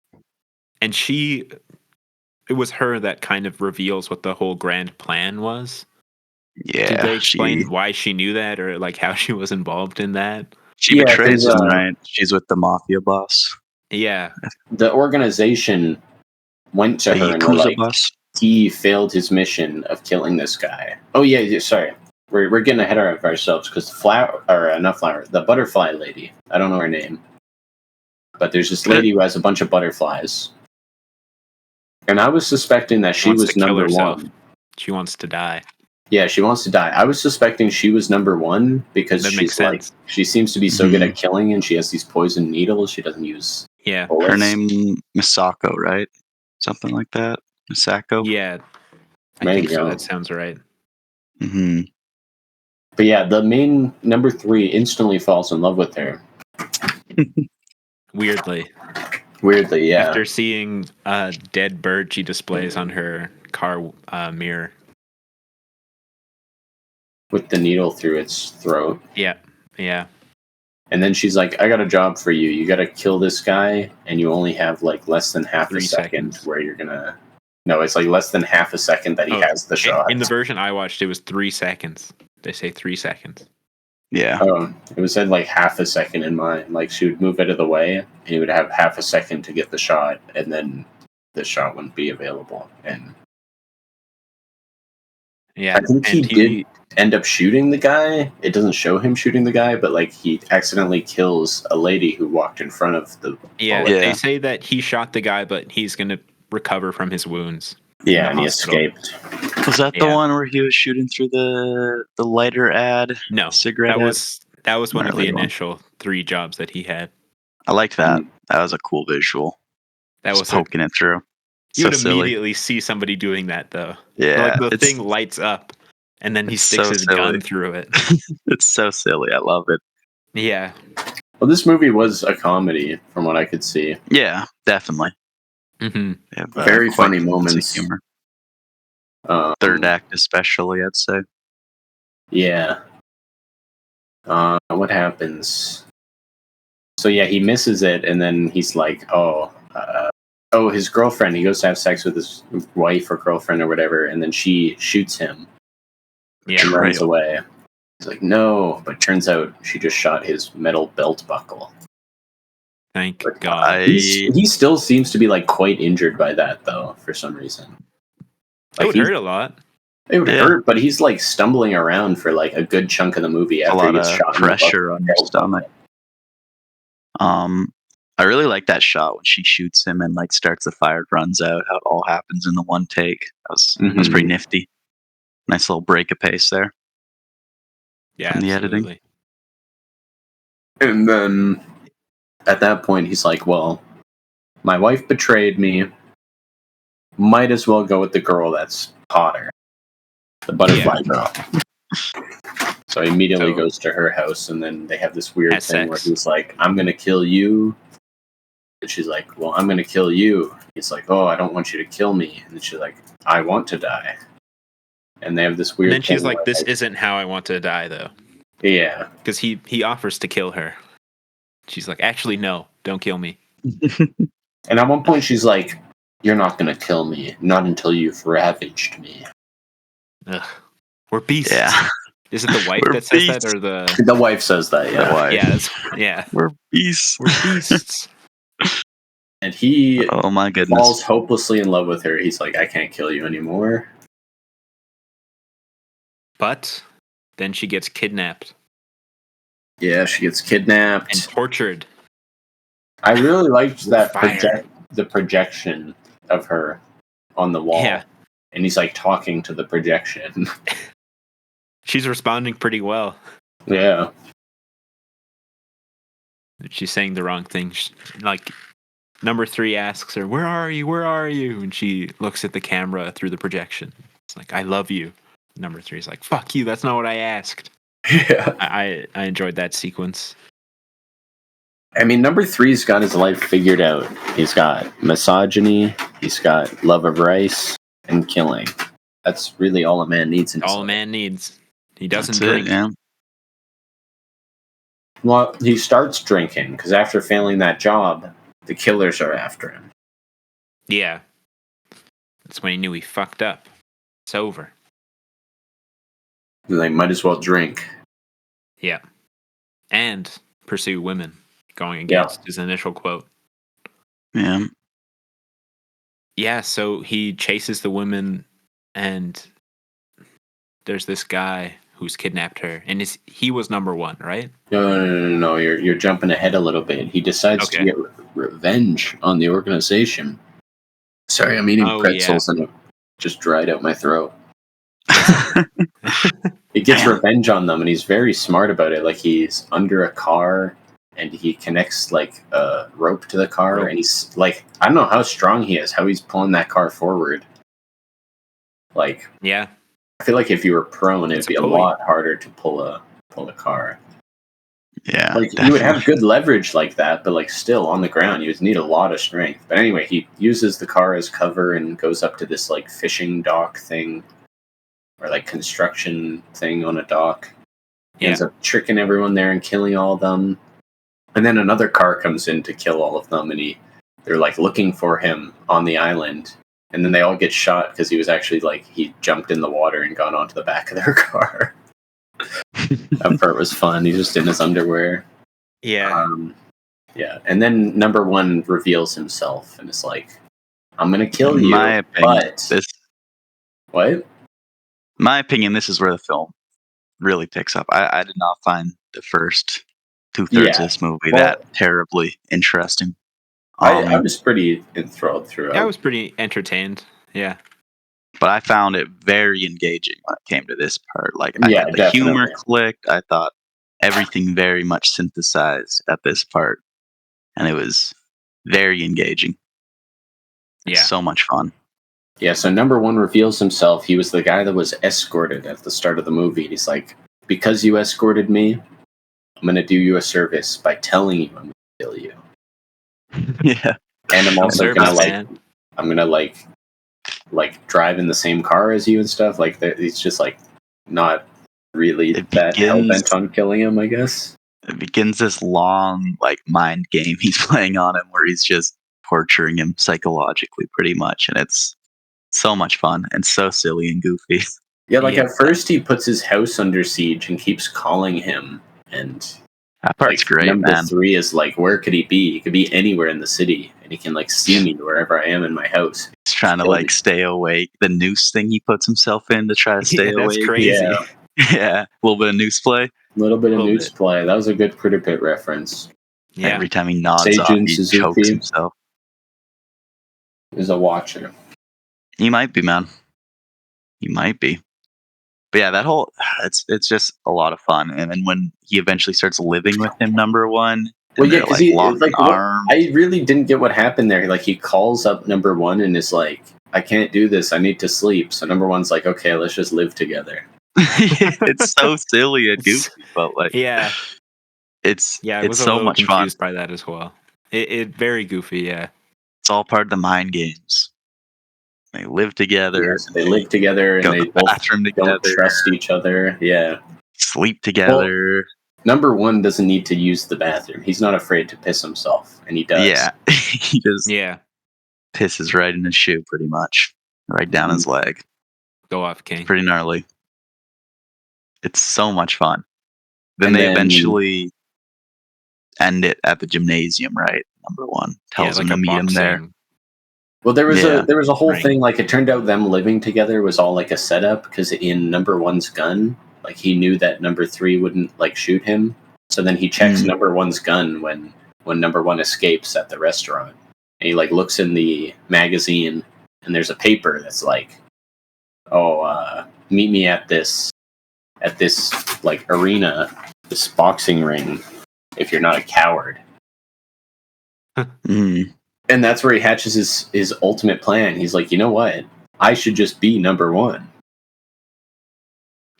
And it was her that kind of reveals what the whole grand plan was. Did Yeah, they explain why she knew that, or like how she was involved in that? she Yeah, betrays 'cause, him, right? She's with the mafia boss, Yeah. the organization went to her the and were Yakuza like, boss. he failed his mission of killing this guy. Oh yeah, sorry. We're getting ahead of ourselves because the butterfly lady. I don't know her name, but there's this lady who has a bunch of butterflies, and I was suspecting that she Wants to was kill number herself. one. She wants to die. Yeah, she wants to die. I was suspecting she was number one because That makes she's like sense. she seems to be so good Mhm. at killing, and she has these poison needles. She doesn't use Yeah. bullets. Her name Misako, right? Something like that. Misako. Yeah. I Maybe, think so. yeah. That sounds right. Hmm. But yeah, the main number 3 instantly falls in love with her. Weirdly. Weirdly, yeah. After seeing a dead bird she displays on her car mirror. With the needle through its throat. Yeah. Yeah. And then she's like, I got a job for you. You got to kill this guy, and you only have like less than half 3 a second seconds. where you're gonna. No, it's like less than half a second that he has the shot. In the version I watched, it was 3 seconds. They say 3 seconds. Yeah. It was said like half a second in mine. Like she would move out of the way, and he would have half a second to get the shot, and then the shot wouldn't be available. And Yeah. I think he did end up shooting the guy. It doesn't show him shooting the guy, but like he accidentally kills a lady who walked in front of the Yeah, bullet. they say that he shot the guy, but he's going to recover from his wounds. Yeah, and he hospital. escaped. Was that the Yeah. one where he was shooting through the lighter ad? No, cigarette that ad? was one of the Later on. initial 3 jobs that he had. I like that. That was a cool visual. That Just was poking it through. You So would silly. immediately see somebody doing that, though. Yeah, Like the it's thing lights up, and then he it's sticks so his silly. gun through it. It's so silly. I love it. Yeah. Well, this movie was a comedy, from what I could see. Yeah, definitely. Mm-hmm. They have, Very quite funny a sense of moments. humor. Um, Third act, especially, I'd say. Yeah. What happens? So yeah, he misses it, and then he's like, his girlfriend. He goes to have sex with his wife or girlfriend or whatever, and then she shoots him. Yeah. And runs away. He's like, no, but turns out she just shot his metal belt buckle. Thank But God. he still seems to be like quite injured by that, though, for some reason. It would hurt a lot. It would hurt, but he's like stumbling around for like a good chunk of the movie after a lot he gets of shot. pressure on your stomach. I really like that shot when she shoots him and like starts the fire, runs out. How it all happens in the one take. That was pretty nifty. Nice little break of pace there. Yeah, from the absolutely. editing. And then at that point, he's like, "Well, my wife betrayed me. Might as well go with the girl that's hotter, the butterfly girl." So he immediately goes to her house, and then they have this weird thing where he's like, "I'm gonna kill you," and she's like, "Well, I'm gonna kill you." He's like, "Oh, I don't want you to kill me," and then she's like, "I want to die." and they have this weird. And then she's thing like, where, "This isn't how I want to die, though." Yeah, because he offers to kill her. She's like, "Actually, no, don't kill me." and at one point she's like, "You're not gonna kill me, not until you've ravaged me." Ugh. We're beasts. Yeah. Is it the wife We're that says that, beasts. or the? The wife says that, The yeah. wife. Yeah. We're beasts. We're beasts. And he Oh my goodness. falls hopelessly in love with her. He's like, "I can't kill you anymore." But then she gets kidnapped Yeah, she gets kidnapped. and tortured. I really liked that Fire. the projection of her on the wall. Yeah. And he's like talking to the projection. She's responding pretty well. Yeah. She's saying the wrong thing. Like, number 3 asks her, "Where are you? Where are you?" And she looks at the camera through the projection. It's like, "I love you." Number 3 is like, "Fuck you. That's not what I asked." Yeah. I enjoyed that sequence. I mean, number 3's got his life figured out. He's got misogyny, he's got love of rice, and killing. That's really all a man needs in his All a life. man needs. He doesn't That's drink. it, yeah. Well, he starts drinking, because after failing that job, the killers are after him. Yeah. That's when he knew he fucked up. It's over. They might as well drink. Yeah. And pursue women, going against his initial quote. Yeah. Yeah, so he chases the women, and there's this guy who's kidnapped her, and he was number 1, right? No. You're jumping ahead a little bit. He decides to get revenge on the organization. Sorry, I'm eating pretzels and it just dried out my throat. He gets revenge on them, and he's very smart about it. Like, he's under a car, and he connects like a rope to the car, and he's like, I don't know how strong he is, how he's pulling that car forward. Like, yeah, I feel like if you were prone, it'd be a pulley. lot harder to pull a car. Yeah. Like, you would have good leverage like that, but like still on the ground, you would need a lot of strength. But anyway, he uses the car as cover and goes up to this like fishing dock thing, or like construction thing on a dock. He ends up tricking everyone there and killing all of them. And then another car comes in to kill all of them, and they're like looking for him on the island. And then they all get shot because he was actually like, he jumped in the water and gone onto the back of their car. That part was fun. He's just in his underwear. Yeah. Yeah. And then number 1 reveals himself and is like, "I'm going to kill you." My opinion, What? My opinion, this is where the film really picks up. I did not find the first 2/3 of this movie that terribly interesting. I was pretty enthralled throughout. I was pretty entertained. Yeah. But I found it very engaging when it came to this part. Like, I thought the humor clicked. I thought everything very much synthesized at this part. And it was very engaging. Yeah. So much fun. Yeah, so number 1 reveals himself. He was the guy that was escorted at the start of the movie. He's like, "Because you escorted me, I'm going to do you a service by telling you I'm going to kill you." Yeah. And I'm also going to like drive in the same car as you and stuff. Like, he's just like not really that hell-bent on killing him, I guess. It begins this long like mind game he's playing on him where he's just torturing him psychologically pretty much, and it's so much fun and so silly and goofy. Yeah, like at first he puts his house under siege and keeps calling him, and that part's great, number man. 3 is like, where could he be? He could be anywhere in the city, and he can like see me wherever I am in my house. He's trying to like stay awake. The noose thing he puts himself in to try to stay awake. That's crazy. Yeah. A little bit of noose play. A little bit of noose play. That was a good Critterpit reference. Yeah. Every time he nods off, he chokes himself. Is a watcher. He might be, man. He might be. But yeah, that whole it's just a lot of fun. And then when he eventually starts living with him, number 1. Well, yeah, because I really didn't get what happened there. Like, he calls up number 1 and is like, "I can't do this. I need to sleep." So number 1's like, "Okay, let's just live together." It's so silly and goofy, but like, it's I was so much fun. Confused by that as well. It very goofy, yeah. It's all part of the mind games. They live together. Yes, they live together and go they to the both bathroom don't together. trust each other. Yeah. Sleep together. Number one doesn't need to use the bathroom. He's not afraid to piss himself, and he does. Yeah, he just Yeah. pisses right in his shoe, pretty much, right down his leg. Go off, King. Pretty gnarly. It's so much fun. Then And they then- eventually end it at the gymnasium, right? Number one tells him to meet him there. Well, there was a whole ring. thing, like, it turned out them living together was all like a setup, because in number one's gun, like, he knew that number three wouldn't like shoot him. So then he checks number one's gun when number one escapes at the restaurant. And he like looks in the magazine and there's a paper that's like, meet me at this like arena, this boxing ring, if you're not a coward. And that's where he hatches his ultimate plan. He's like, you know what? I should just be number one.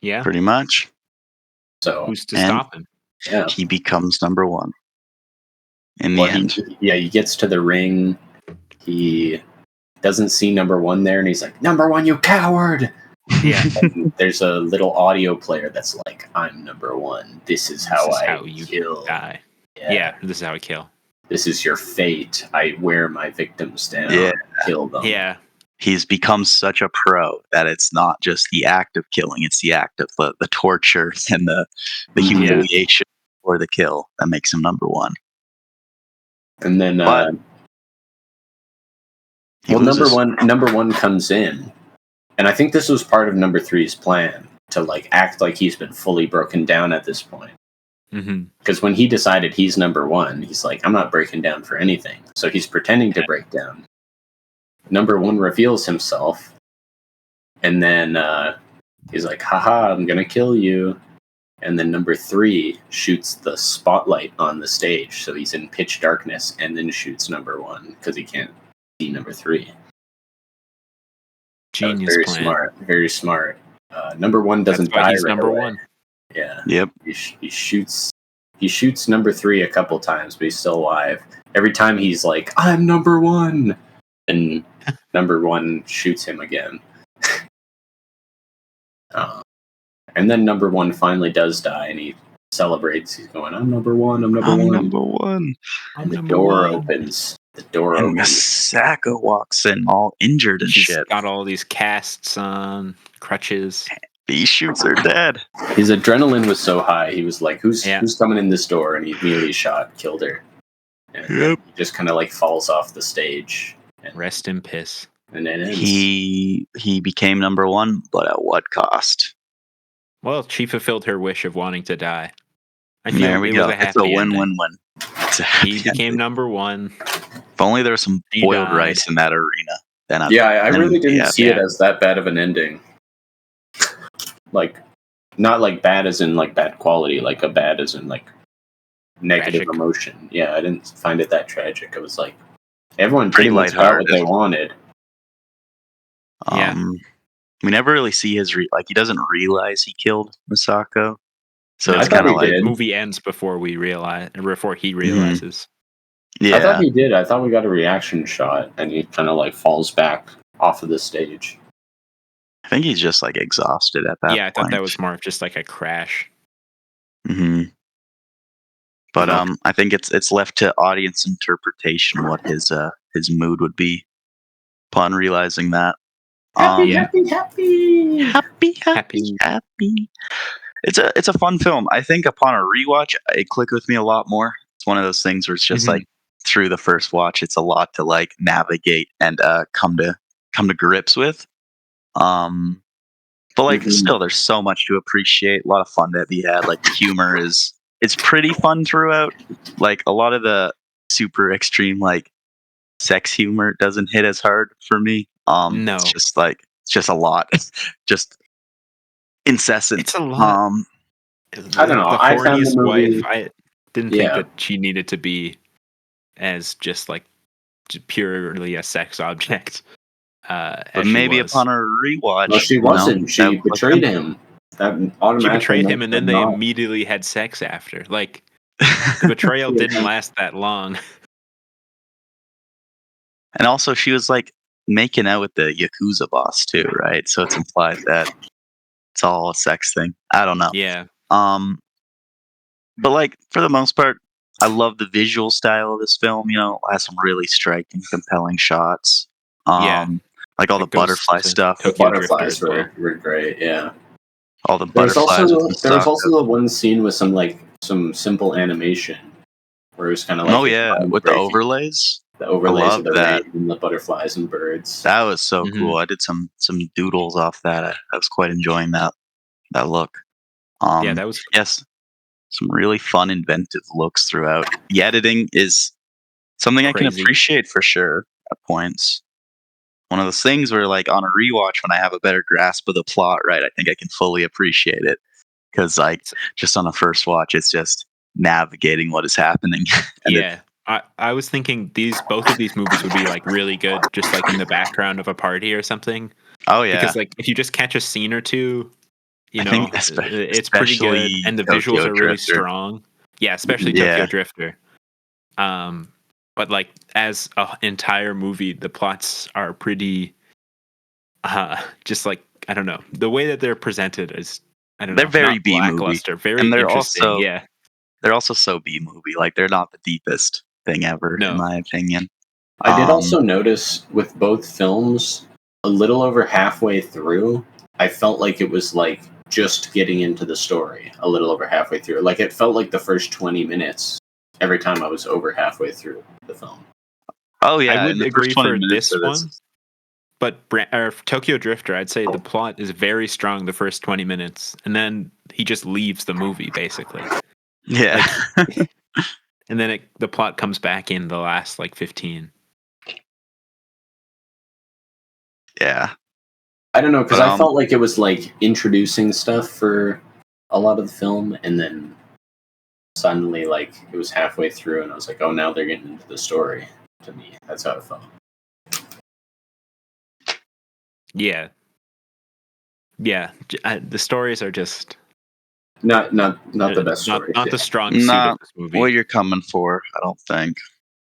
Yeah. Pretty much. So who's to stop him? Yeah. He becomes number one. In the end. He gets to the ring. He doesn't see number one there, and he's like, "Number one, you coward!" Yeah. And there's a little audio player that's like, "I'm number one. This is how you kill." Die. Yeah, this is how I kill. This is your fate. I wear my victims down. Yeah. Kill them. Yeah. He's become such a pro that it's not just the act of killing, it's the act of the torture and the humiliation or the kill that makes him number one. And then number one comes in. And I think this was part of number three's plan, to like act like he's been fully broken down at this point. Because when he decided he's number one, he's like, I'm not breaking down for anything. So he's pretending to break down. Number one reveals himself, and then he's like, haha, I'm gonna kill you. And then number three shoots the spotlight on the stage, so he's in pitch darkness, and then shoots number one because he can't see number three. Genius very plan. Smart, very smart. Number one doesn't die he's right number away. one. Yeah. Yep. He shoots number three a couple times, but he's still alive. Every time he's like, I'm number one, and number one shoots him again. And then number one finally does die, and he celebrates. He's going, I'm number one, I'm number one. Number one. And the door opens. And Misako walks in all injured and He's shit. got all these casts on, crutches. He shoots her dead. His adrenaline was so high, he was like, who's coming in this door? And he immediately killed her. And he just kind of like falls off the stage. And rest in piss. And then he became number one, but at what cost? Well, she fulfilled her wish of wanting to die. I feel there we go. It's a win-win-win. He became number one. If only there was some boiled rice in that arena. Then I really didn't see it as that bad of an ending. Like, not like bad as in like bad quality, like a bad as in like negative emotion. Yeah, I didn't find it that tragic. It was like everyone pretty much got what they wanted. We never really see his he doesn't realize he killed Misako. So it's kind of like the movie ends before he realizes. Yeah, I thought he did. I thought we got a reaction shot, and he kind of like falls back off of the stage. I think he's just like exhausted at that point. Yeah, I thought that was more of just like a crash. But I think it's left to audience interpretation what his mood would be upon realizing that. Happy. It's a fun film. I think upon a rewatch, it clicked with me a lot more. It's one of those things where it's just like through the first watch, it's a lot to like navigate and come to grips with. But like still, there's so much to appreciate. A lot of fun to be had. Like the humor it's pretty fun throughout. Like a lot of the super extreme like sex humor doesn't hit as hard for me. No, it's just a lot. Just incessant. It's a lot. I don't know. The I found the movie, wife. I didn't think that she needed to be as just like purely a sex object. But maybe upon a rewatch, no, she wasn't. She betrayed him. She betrayed him, and then they immediately had sex after. Like the betrayal didn't last that long. And also, she was like making out with the Yakuza boss too, right? So it's implied that it's all a sex thing. I don't know. Yeah. But like for the most part, I love the visual style of this film. You know, it has some really striking, compelling shots. Yeah. Like all the It goes butterfly to stuff. The Tokyo Drifter butterflies as well. were great. Yeah. All the There was butterflies also with the Misako. one scene with some simple animation where it was kind of like Oh yeah, with the breaking overlays. the I overlays of love the that. rain and the butterflies and birds. That was so Mhm. cool. I did some doodles off that. I was quite enjoying that look. Yeah, that was Yes, some really fun, inventive looks throughout. The editing is something I can crazy. appreciate for sure at points. One of those things where, like, on a rewatch, when I have a better grasp of the plot, right, I think I can fully appreciate it. Because, like, just on a first watch, it's just navigating what is happening. And Yeah. I was thinking both of these movies would be like really good just like in the background of a party or something. oh yeah, Because like if you just catch a scene or two, I you think know, it's pretty good especially and the visuals Tokyo are really Drifter. strong. Yeah, especially Yeah, Tokyo Drifter. But like as an entire movie, the plots are pretty just like I don't know. The way that they're presented is I don't they're know, very not B movie, lackluster, very and interesting. Yeah. they're also so B movie. Like they're not the deepest thing ever, in No. my opinion. I did also notice with both films, a little over halfway through, I felt like it was like just getting into the story a little over halfway through. Like it felt like the first 20 minutes every time I was over halfway through the film. Oh I yeah, in would the first agree 20 for minutes this of this. one, but Tokyo Drifter, I'd say the plot is very strong the first 20 minutes, and then he just leaves the movie basically. Yeah. Like, and then the plot comes back in the last like 15. Yeah. I don't know, because But, I felt like it was like introducing stuff for a lot of the film, and then suddenly like it was halfway through, and I was like, oh, now they're getting into the story. To me, that's how it felt. Yeah. Yeah. The stories are just Not the best story. not the strong suit of not this movie. what you're coming for, I don't think.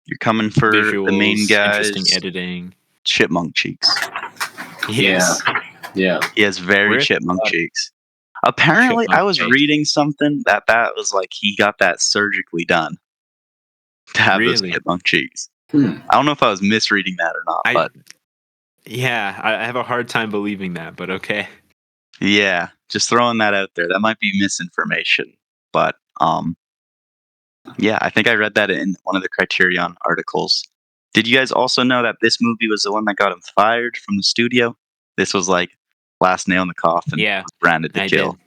You're coming for the main Visuals, interesting guy's editing. chipmunk cheeks. Yes. Yeah. He has very Where's chipmunk cheeks. Apparently, I chipmunk was face? reading something that was like he got that surgically done to have those Really? chipmunk cheeks. Hmm. I don't know if I was misreading that or not, but I have a hard time believing that, but okay. yeah, just throwing that out there. That might be misinformation, but yeah, I think I read that in one of the Criterion articles. Did you guys also know that this movie was the one that got him fired from the studio? This was like last nail in the coffin. Yeah, Was branded the I kill. did.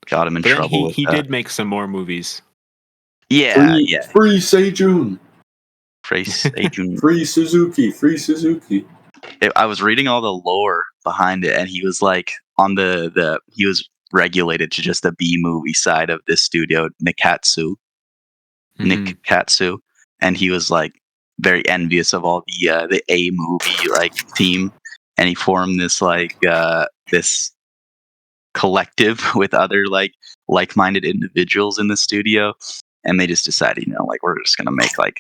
Got him in But then trouble with he that. did make some more movies. Yeah, yeah. Free Seijun. Free Free Suzuki. I was reading all the lore behind it, and he was like on he was regulated to just the B movie side of this studio, Mhm. Nick Katsu, and he was like very envious of all the A movie like team, and he formed this this collective with other like-minded individuals in the studio, and they just decided, you know, like we're just gonna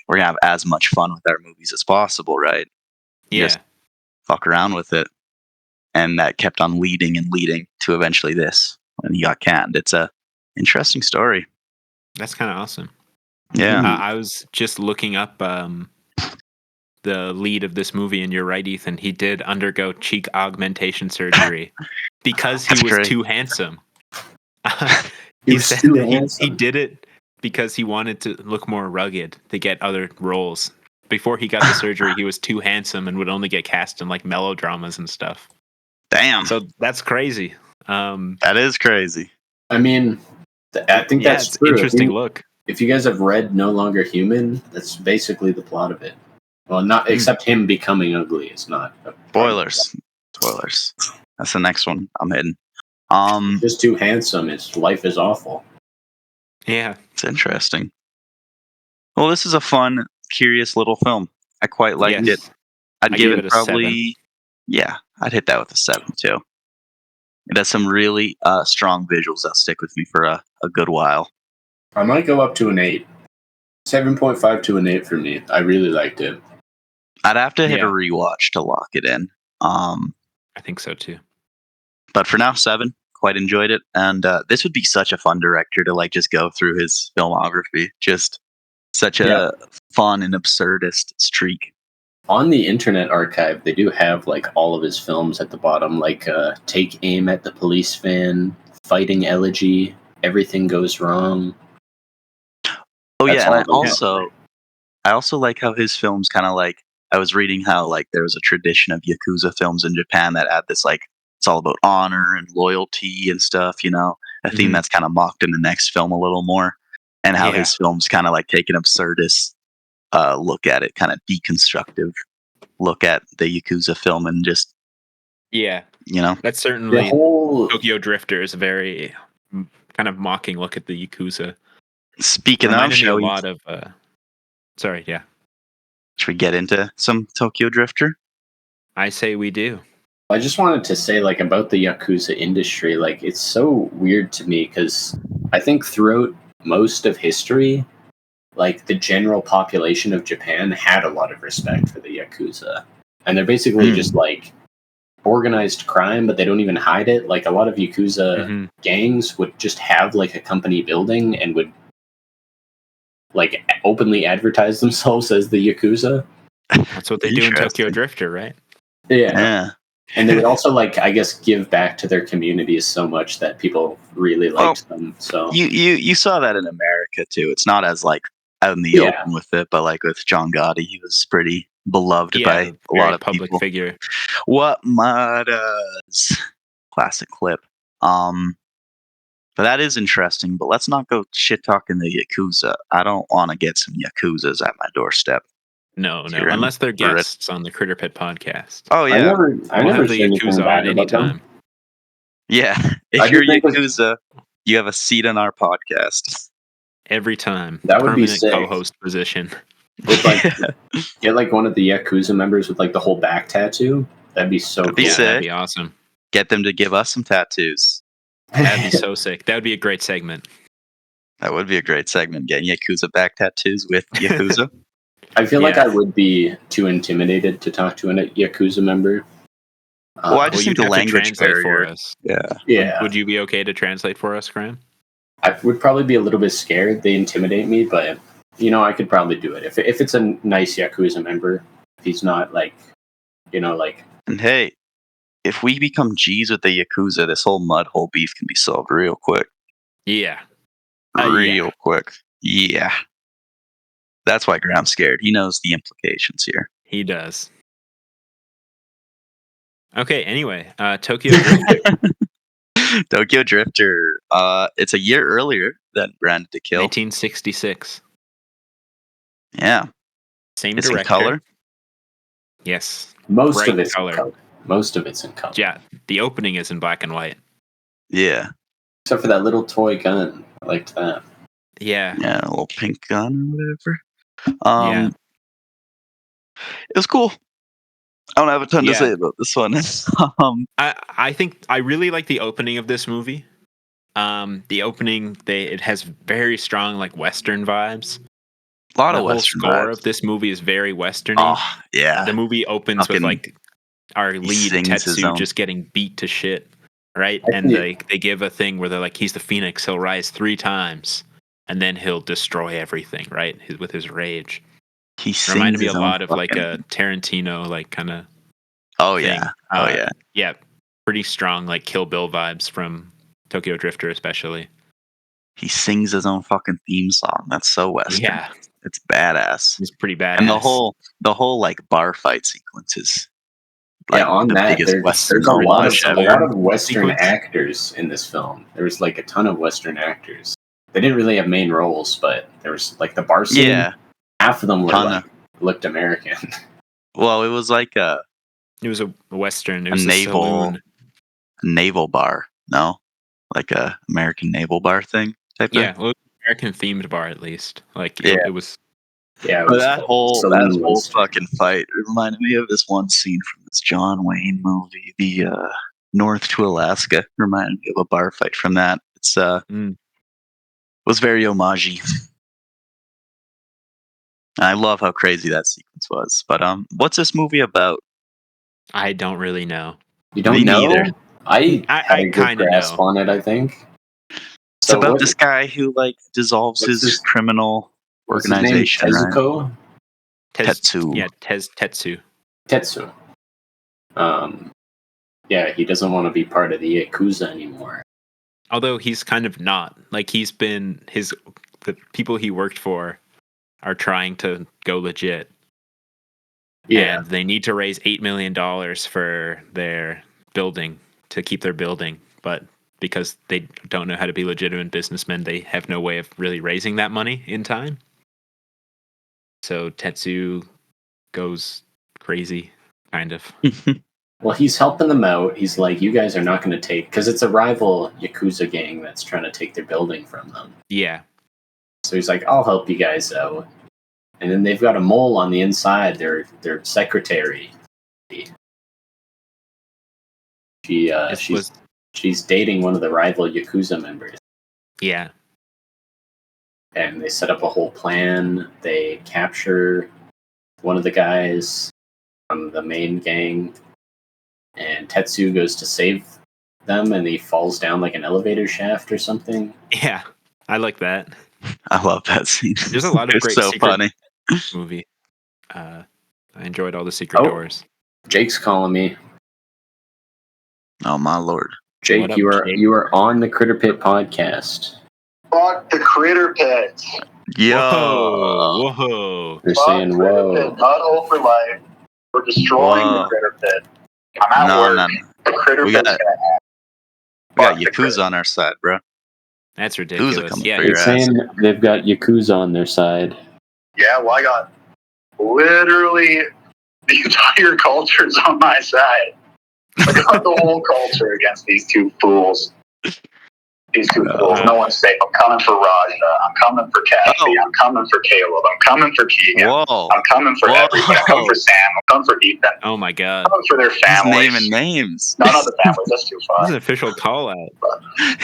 we're gonna have as much fun with our movies as possible, right? Yeah. Just fuck around with it, and that kept on leading and leading to eventually this when he got canned. It's a interesting story. That's kind of awesome. Yeah. I was just looking up the lead of this movie, and you're right, Ethan. He did undergo cheek augmentation surgery because he That's was great. too handsome. He He was said too that he handsome. did it because he wanted to look more rugged to get other roles. Before he got the surgery, he was too handsome and would only get cast in like melodramas and stuff. Damn. So that's crazy. That is crazy. I mean, I think yeah, that's it's true. interesting look. If you guys have read No Longer Human, that's basically the plot of it. Well, not except him becoming ugly. It's not. Spoilers. That's the next one I'm hitting. Just too handsome. His life is awful. Yeah, it's interesting. Well, this is a fun, curious little film. I quite liked Yes. it. I'd I give gave it it a probably 7. Yeah, I'd hit that with a 7 too. It has some really strong visuals that stick with me for a good while. I might go up to an 8. 7.5 to an 8 for me. I really liked it. I'd have to hit a Yeah. rewatch to lock it in. I think so too. But for now, 7. Quite enjoyed it, and this would be such a fun director to like just go through his filmography. Just such a fun and absurdist streak. On the Internet Archive, they do have like all of his films at the bottom, like Take Aim at the Police Van, Fighting Elegy, Everything Goes Wrong. Oh That's yeah, and all of them. I also like how his films kind of like, I was reading how like there was a tradition of Yakuza films in Japan that had this like, it's all about honor and loyalty and stuff, you know, a theme Mhm. that's kind of mocked in the next film a little more, and how Yeah. his films kind of like take an absurdist look at it, kind of deconstructive look at the Yakuza film, and just, Yeah. you know, That's The certainly whole Tokyo Drifter is a very kind of mocking look at the Yakuza. speaking of, Reminded me a lot of sorry, yeah. should we get into some Tokyo Drifter? I say we do. I just wanted to say, like, about the Yakuza industry, like, it's so weird to me because I think throughout most of history, like, the general population of Japan had a lot of respect for the Yakuza. And they're basically just, like, organized crime, but they don't even hide it. Like, a lot of Yakuza gangs would just have, like, a company building and would, like, openly advertise themselves as the Yakuza. That's what they do in Tokyo Drifter, right? Yeah. And they would also, like, I guess, give back to their communities so much that people really liked them. So you saw that in America too. It's not as like out in the open with it, but like with John Gotti, he was pretty beloved by a lot of public people. figure. What matters? Classic clip. But that is interesting. But let's not go shit talking the Yakuza. I don't want to get some Yakuzas at my doorstep. No, Here in unless they're Barrett. guests on the Critterpit podcast. Oh I yeah, never We'll have the said anything Yakuza bad on about them. anytime. yeah. I If you're do think Yakuza, you have a seat on our podcast. Every time. That would be Permanent sick. co-host position. With like get like one of the Yakuza members with like the whole back tattoo. That'd be so That'd be cool. Yeah, sick. that'd be awesome. Get them to give us some tattoos. That'd be so sick. That would be a great segment. That would be a great segment. Getting Yakuza back tattoos with Yakuza. I feel like Yeah. I would be too intimidated to talk to a Yakuza member. Well, I just you'd think the have to language translate barrier. for us. Yeah. Would you be okay to translate for us, Graham? I would probably be a little bit scared. They intimidate me, but you know, I could probably do it. If it's a nice Yakuza member, if he's not like, you know, like. And hey, if we become G's with the Yakuza, this whole mud hole beef can be solved real quick. Yeah. Real quick. Yeah. That's why Graham's scared. He knows the implications here. He does. Okay, anyway, Tokyo Drifter. Tokyo Drifter. It's a year earlier than Branded to Kill. 1966. Yeah. Same It's director. in color. Yes. Most Bright of it's color. in color. Most of it's in color. Yeah, the opening is in black and white. Yeah. Except for that little toy gun. I liked that. Yeah. Yeah, a little pink gun or whatever. Yeah. It was cool. I don't have a ton to Yeah. say about this one. I think I really like the opening of this movie. The opening, it has very strong like Western vibes. A lot The of whole Western score vibes. of this movie is very Westerny. Oh, yeah. The movie opens with Fucking- like our lead sings his Tetsu own- just getting beat to shit, right? I And think- they give a thing where they're like, he's the Phoenix, he'll rise 3 times, and then he'll destroy everything, right? With his rage. He Reminded me sings a his own lot of like fucking- a Tarantino like kind of. Oh thing. yeah. Oh yeah. Yeah, pretty strong like Kill Bill vibes from Tokyo Drifter, especially. He sings his own fucking theme song. That's so Western. Yeah, It's badass. it's pretty badass. And the whole like bar fight sequences. Yeah, on the that, biggest there's Western a lot homage of ever. Western sequence. actors in this film. There was like a ton of Western actors. They didn't really have main roles, but there was like the bar scene. Yeah. Half of them were Ton like, looked American. Well, it was like It was a Western. It a was a naval saloon. bar. No, like a American naval bar thing type Yeah, thing. well, American themed bar at least. Like Yeah. it was. Yeah, it But was that whole saloon Western. fucking fight reminded me of this one scene from this John Wayne movie, the North to Alaska. Reminded me of a bar fight from that. It's was very homagey. I love how crazy that sequence was. But what's this movie about? I don't really know. You don't Me know? neither. I had I a good kind of grasp know. on it, I think. It's about this guy who like dissolves what's his criminal what's his name? organization, right? Tezuko? Tetsu. Yeah, Tetsu. Tetsu. Yeah, he doesn't want to be part of the Yakuza anymore. Although he's kind of not. Like the people he worked for are trying to go legit. Yeah. And they need to raise $8 million for their building to keep their building. But because they don't know how to be legitimate businessmen, they have no way of really raising that money in time. So Tetsu goes crazy, kind of. Well, he's helping them out. He's like, you guys are not going to take... Because it's a rival Yakuza gang that's trying to take their building from them. Yeah. So he's like, I'll help you guys out. And then they've got a mole on the inside, their secretary. She's dating one of the rival Yakuza members. Yeah. And they set up a whole plan. They capture one of the guys from the main gang. And Tetsu goes to save them, and he falls down like an elevator shaft or something. Yeah. I like that. I love that scene. There's a lot of It's great so secret funny. movie. I enjoyed all the secret doors. Jake's calling me. Oh my lord. Jake, What up, Jake? you are on the Critterpit podcast. Fuck the Critterpit. Yo. Whoa. They're Fuck saying, whoa. Critterpit. Butthole for life. We're destroying Whoa. the Critterpit. I'm at work. The Critterpit's We got Fuck the Yakuza on our side, bro. That's Yakuza ridiculous. coming Yeah. for They're your ass. saying they've got Yakuza on their side. Yeah, well, I got literally the entire culture's on my side. I got the whole culture against these two fools. These two fools. No one's safe. I'm coming for Raja. I'm coming for Kathy. Oh. I'm coming for Caleb. I'm coming for Keegan. Whoa. I'm coming for everybody. I'm coming for Sam. I'm coming for Ethan. Oh my god. I'm coming for their He's families. naming names. No, not the families. That's too This far. is an official call out.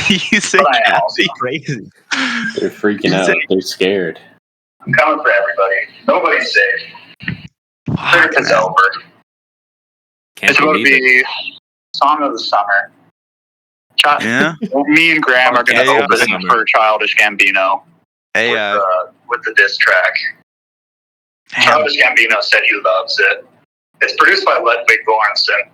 You say But I am also. Kathy. Crazy. They're freaking out. They're scared. I'm coming for everybody. Nobody's safe. Fuck, It's man. over. Can't It's going to believe it. be Song of the Summer. Yeah. Me and Graham are going to Okay, open Summer. for Childish Gambino Hey, with the diss track. damn. Childish Gambino said he loves it. It's produced by Ludwig Göransson.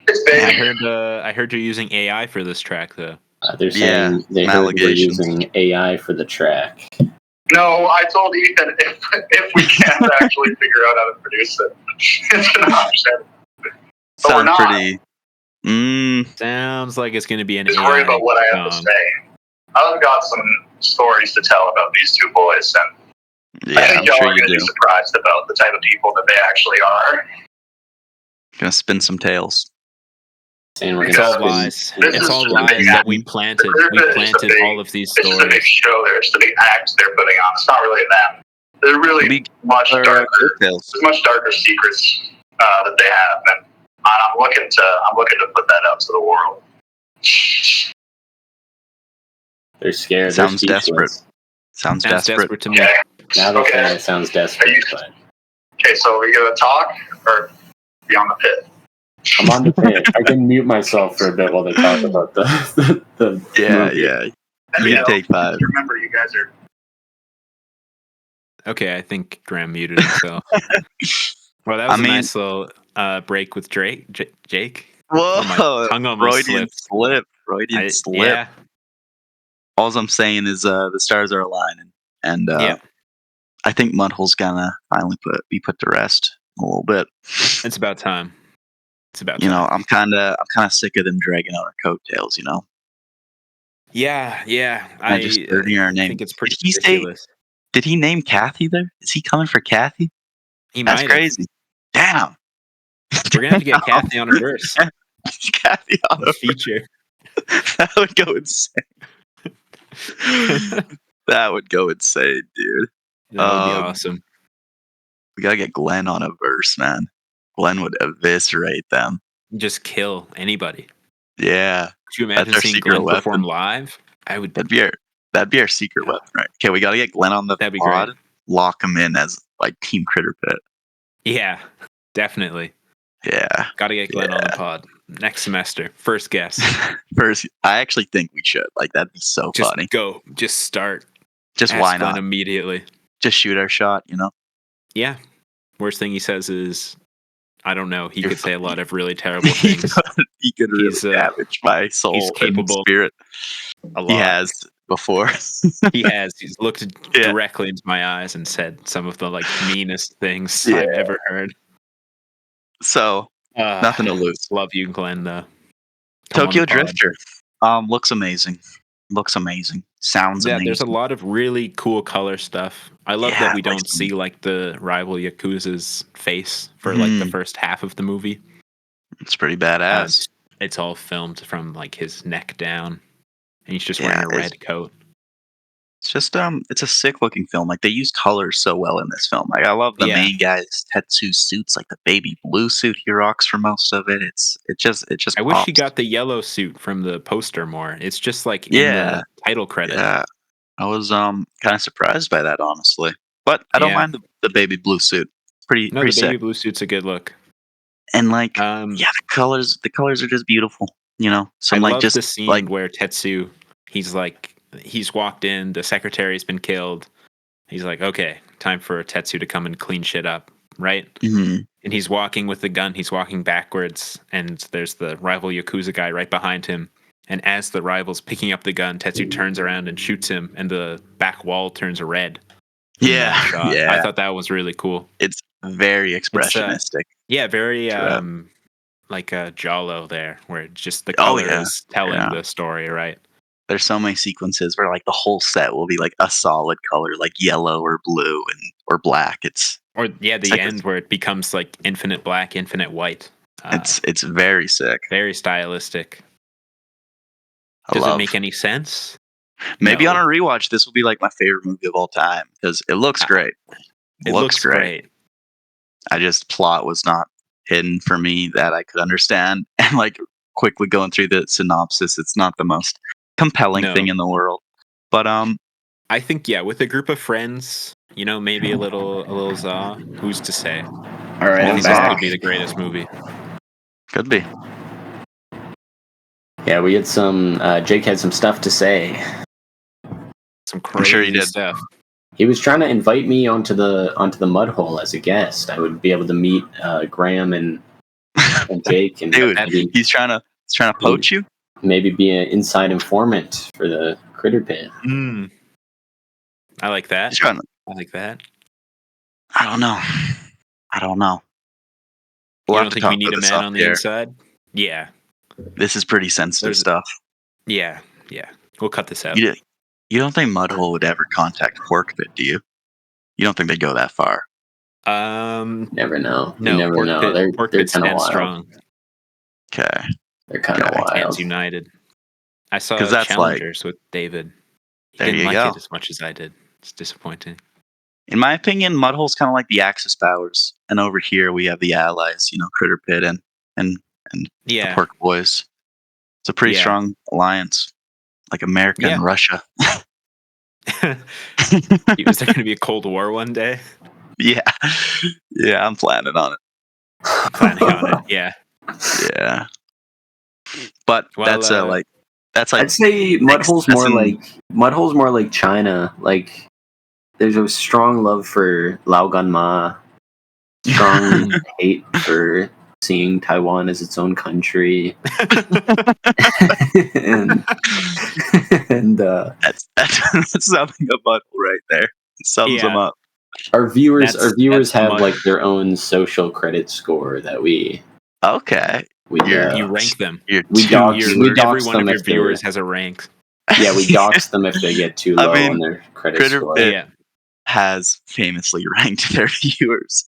It's big. I heard you're using AI for this track though. They're saying they heard we're allegations. using AI for the track. No, I told Ethan if we can't actually figure out how to produce it, it's an option. But we're Sounds not. pretty. Sounds like it's gonna be an Just AI. worry about what I have to song. say. I've got some stories to tell about these two boys, and I Yeah, think I'm y'all sure are you going to do. be surprised about the type of people that they actually are. Gonna spin some tails. Saying we're It's gonna all spin- lies. This It's is all just a lies big that act. we planted. The We Critterpit is a planted big- all of these It's just a big stories. show there. It's just a big act they're putting on. It's not really them. They're really Big much darker. tails. There's much darker secrets that they have, and I'm looking to put that out to the world. They're scared. Sounds They're desperate. speechless. Sounds Sounds desperate. desperate to me. Okay. Now they're Okay. saying it sounds desperate, but Okay, so are we gonna talk or be on the pit? I'm on the pit. I can mute myself for a bit while they talk about the Yeah, movie. yeah. And, You take 5. Remember, you guys are. Okay, I think Graham muted himself. Well, that was a nice little break with Jake. Whoa, my tongue almost Freudian slipped. slip. Freudian slip. Yeah. All I'm saying is the stars are aligning, and Yeah. I think Mudhole's gonna finally be put to rest a little bit. It's about time. It's about You time. know, I'm kind of sick of them dragging out our coattails. You know, Yeah. and just dirtying our name. think it's pretty Did he say? ridiculous. Did he name Kathy there? Is he coming for Kathy? He That's might crazy. Damn. We're gonna have to get Kathy on a verse. Kathy on A feature. That would go insane. That would go insane, dude. That would be awesome. We gotta get Glenn on a verse, man. Glenn would eviscerate them. Just kill anybody. Yeah, Could you That's imagine our seeing secret Glenn weapon. perform live? I would. that'd be our secret weapon, right? Okay, we gotta get Glenn on the That'd be pod. great. lock them in as like Team Critterpit. Yeah, definitely. Yeah. Gotta get Glenn on the pod next semester. First guest. First, I actually think we should. Like, that'd be so Just funny. go. Just start. Just Ask why Glenn not? immediately. Just shoot our shot, you know? Yeah. Worst thing he says is, I don't know. He You're could say a fu- lot of really terrible things. He could really He's, damage my soul and capable spirit. a lot. He has before. He's looked Yeah. directly into my eyes and said some of the like meanest things Yeah. I've ever heard. So, nothing to lose. Love you, Glenn, though. Come on Tokyo the pod. Drifter. Looks amazing. Sounds amazing. There's a lot of really cool color stuff. I love that we like don't some- see like the rival Yakuza's face for like the first half of the movie. It's pretty badass. It's all filmed from like his neck down, and he's just wearing a red coat. It's just it's a sick looking film. Like, they use colors so well in this film. Like, I love the main guy's Tetsu suits, like the baby blue suit he rocks for most of it. It just I wish he pops. got the yellow suit from the poster more. It's just like in the title credit. Yeah. I was kind of surprised by that, honestly. But I don't mind the baby blue suit. Pretty the sick. baby blue suit's a good look. And like the colors are just beautiful, you know. So I like love just the scene like where Tetsu, he's walked in, the secretary's been killed. He's like, okay, time for Tetsu to come and clean shit up, right? Mm-hmm. And he's walking with the gun, he's walking backwards, and there's the rival Yakuza guy right behind him. And as the rival's picking up the gun, Tetsu turns around and shoots him, and the back wall turns red. Yeah. I thought that was really cool. It's very expressionistic. Very like a Jalo there, where just the color is telling the story, right? There's so many sequences where like the whole set will be like a solid color, like yellow or blue or black. The end where it becomes like infinite black, infinite white. It's very sick. Very stylistic. Does it make any sense? Maybe on a rewatch, this will be like my favorite movie of all time because it looks great. It looks great. I just plot was not hidden for me that I could understand, and like quickly going through the synopsis, it's not the most compelling thing in the world. But I think with a group of friends, you know, maybe a little za. Who's to say? All right, I think this could be the greatest movie. Could be. Yeah, we had some. Jake had some stuff to say. Some crazy stuff. He was trying to invite me onto the mud hole as a guest. I would be able to meet Graham and Jake, and dude, he's trying to poach you. Maybe be an inside informant for the Critterpit. I like that. I like that. I don't know. You don't think we need a man on the inside? Yeah. This is pretty sensitive stuff. Yeah. We'll cut this out. You don't think Mudhole would ever contact Porkpit, do you? You don't think they go that far? Never know. No, you never know. They're kind of wild. Strong. Okay. They're kind of wild. Hands United. I saw Challengers with David. He didn't like it as much as I did. It's disappointing. In my opinion, Mudhole's kind of like the Axis powers, and over here we have the allies. You know, Critterpit and the Pork Boys. It's a pretty strong alliance, like America and Russia. Is there going to be a Cold War one day? Yeah, I'm planning on it. Yeah. But that's like I'd say Mudhole's more like China. Like there's a strong love for Lao Gan Ma, strong hate for seeing Taiwan as its own country, and that's something about right there. It sums them up. Our viewers have like their own social credit score that we you rank them. Every one of your viewers has a rank. Yeah, we dox them if they get too low on their credit score. Has famously ranked their viewers.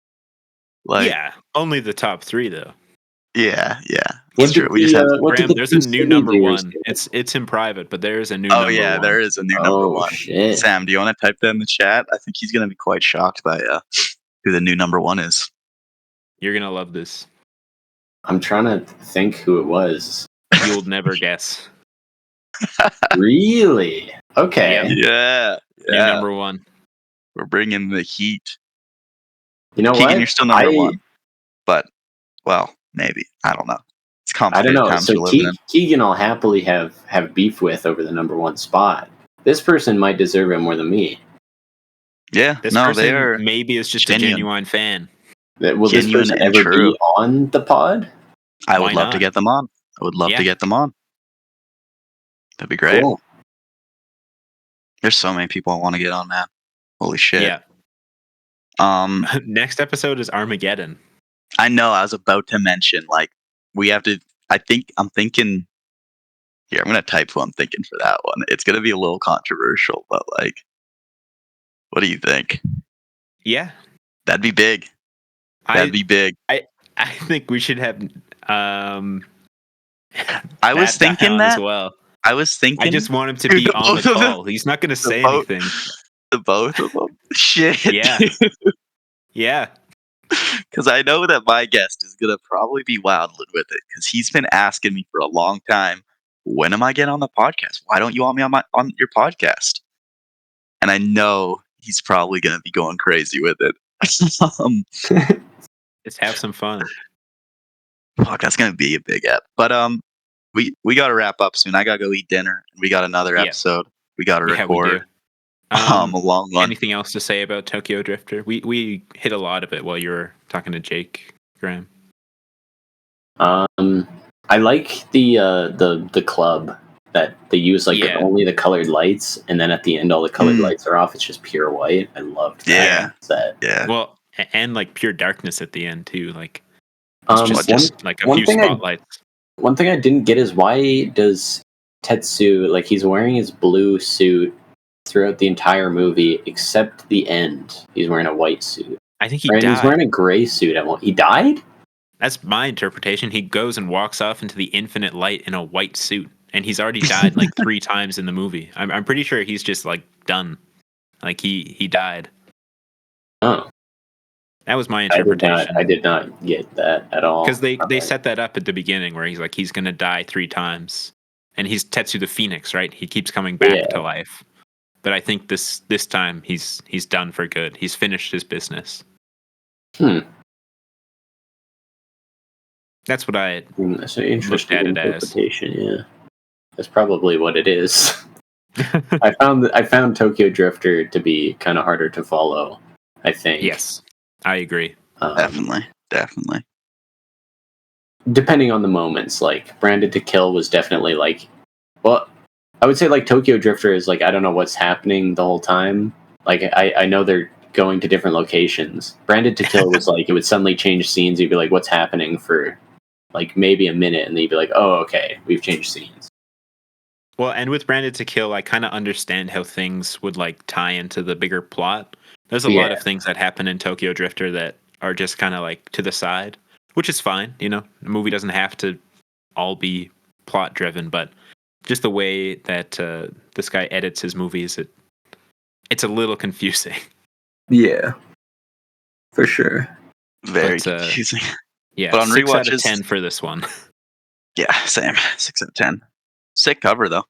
Only the top 3 though. Yeah. That's true. We just have Graham, there's a new number 1. It's in private, but there is a new number 1. Oh yeah, there is a new number 1. Shit. Sam, do you want to type that in the chat? I think he's going to be quite shocked by who the new number 1 is. You're going to love this. I'm trying to think who it was. You'll never guess. Really? Okay. Yeah. New number 1. We're bringing the heat. You know Keegan, what? you're still number one. But, well, maybe. I don't know. It's I complicated don't know. times So we're living in. Keegan I'll happily have beef with over the number one spot. This person might deserve it more than me. Yeah, This no, person they are maybe is just a genuine fan. Will this genuine person and ever true. be on the pod? I Why would love to not? get them on. I would love to Yeah. get them on. That'd be great. Cool. There's so many people I want to get on, man. Holy shit. Yeah. Next episode is Armageddon. I know. I was about to mention, like, we have to. I'm thinking. Here, I'm gonna type who I'm thinking for that one. It's gonna be a little controversial, but like, what do you think? Yeah. That'd be big. That'd be big. I think we should have. I was thinking on that as well. I was thinking. I just want him to Dude, be the on the both of them. call. He's not going to say both- anything. The both of them. Shit. Yeah. Yeah. Because I know that my guest is gonna probably be wildly with it. Because he's been asking me for a long time, when am I getting on the podcast? Why don't you want me on your podcast? And I know he's probably gonna be going crazy with it. Just have some fun. Fuck, that's gonna be a big ep. But we gotta wrap up soon. I gotta go eat dinner. We got another Yeah. episode. We gotta Yeah, we record. do. A long one. Anything else to say about Tokyo Drifter? We hit a lot of it while you were talking to Jake, Graham. I like the club that they use Yeah. only the colored lights, and then at the end all the colored lights are off. It's just pure white. I loved that. Yeah. Set. Yeah. Well, and like pure darkness at the end too. Like Um, it's just like a one few thing spotlights. one thing I didn't get is why does Tetsu, like, he's wearing his blue suit throughout the entire movie except the end. He's wearing a white suit. I think he Right? died. He's wearing a gray suit at one. He died? That's my interpretation. He goes and walks off into the infinite light in a white suit, and he's already died like 3 times in the movie. I'm pretty sure he's just like done. Like he died. Oh, That was my interpretation. I did not get that at all. Because they set that up at the beginning where he's gonna die 3 times, and he's Tetsu the Phoenix, right? He keeps coming back to life. But I think this time he's done for good. He's finished his business. That's what I That's an interesting at it as. interpretation. Yeah, that's probably what it is. I found Tokyo Drifter to be kind of harder to follow. I think. Yes, I agree. Definitely. Depending on the moments, like Branded to Kill was definitely like, well, I would say like Tokyo Drifter is like I don't know what's happening the whole time. Like I know they're going to different locations. Branded to Kill was like it would suddenly change scenes. You'd be like, what's happening for like maybe a minute, and then you'd be like, oh, okay, we've changed scenes. Well, and with Branded to Kill, I kind of understand how things would like tie into the bigger plot. There's a lot of things that happen in Tokyo Drifter that are just kind of like to the side, which is fine. You know, the movie doesn't have to all be plot driven, but just the way that this guy edits his movies, it's a little confusing. Yeah, for sure. Very confusing. Yeah, but on 6 out of rewatches, 10 for this one. Yeah, same. 6 out of 10. Sick cover though.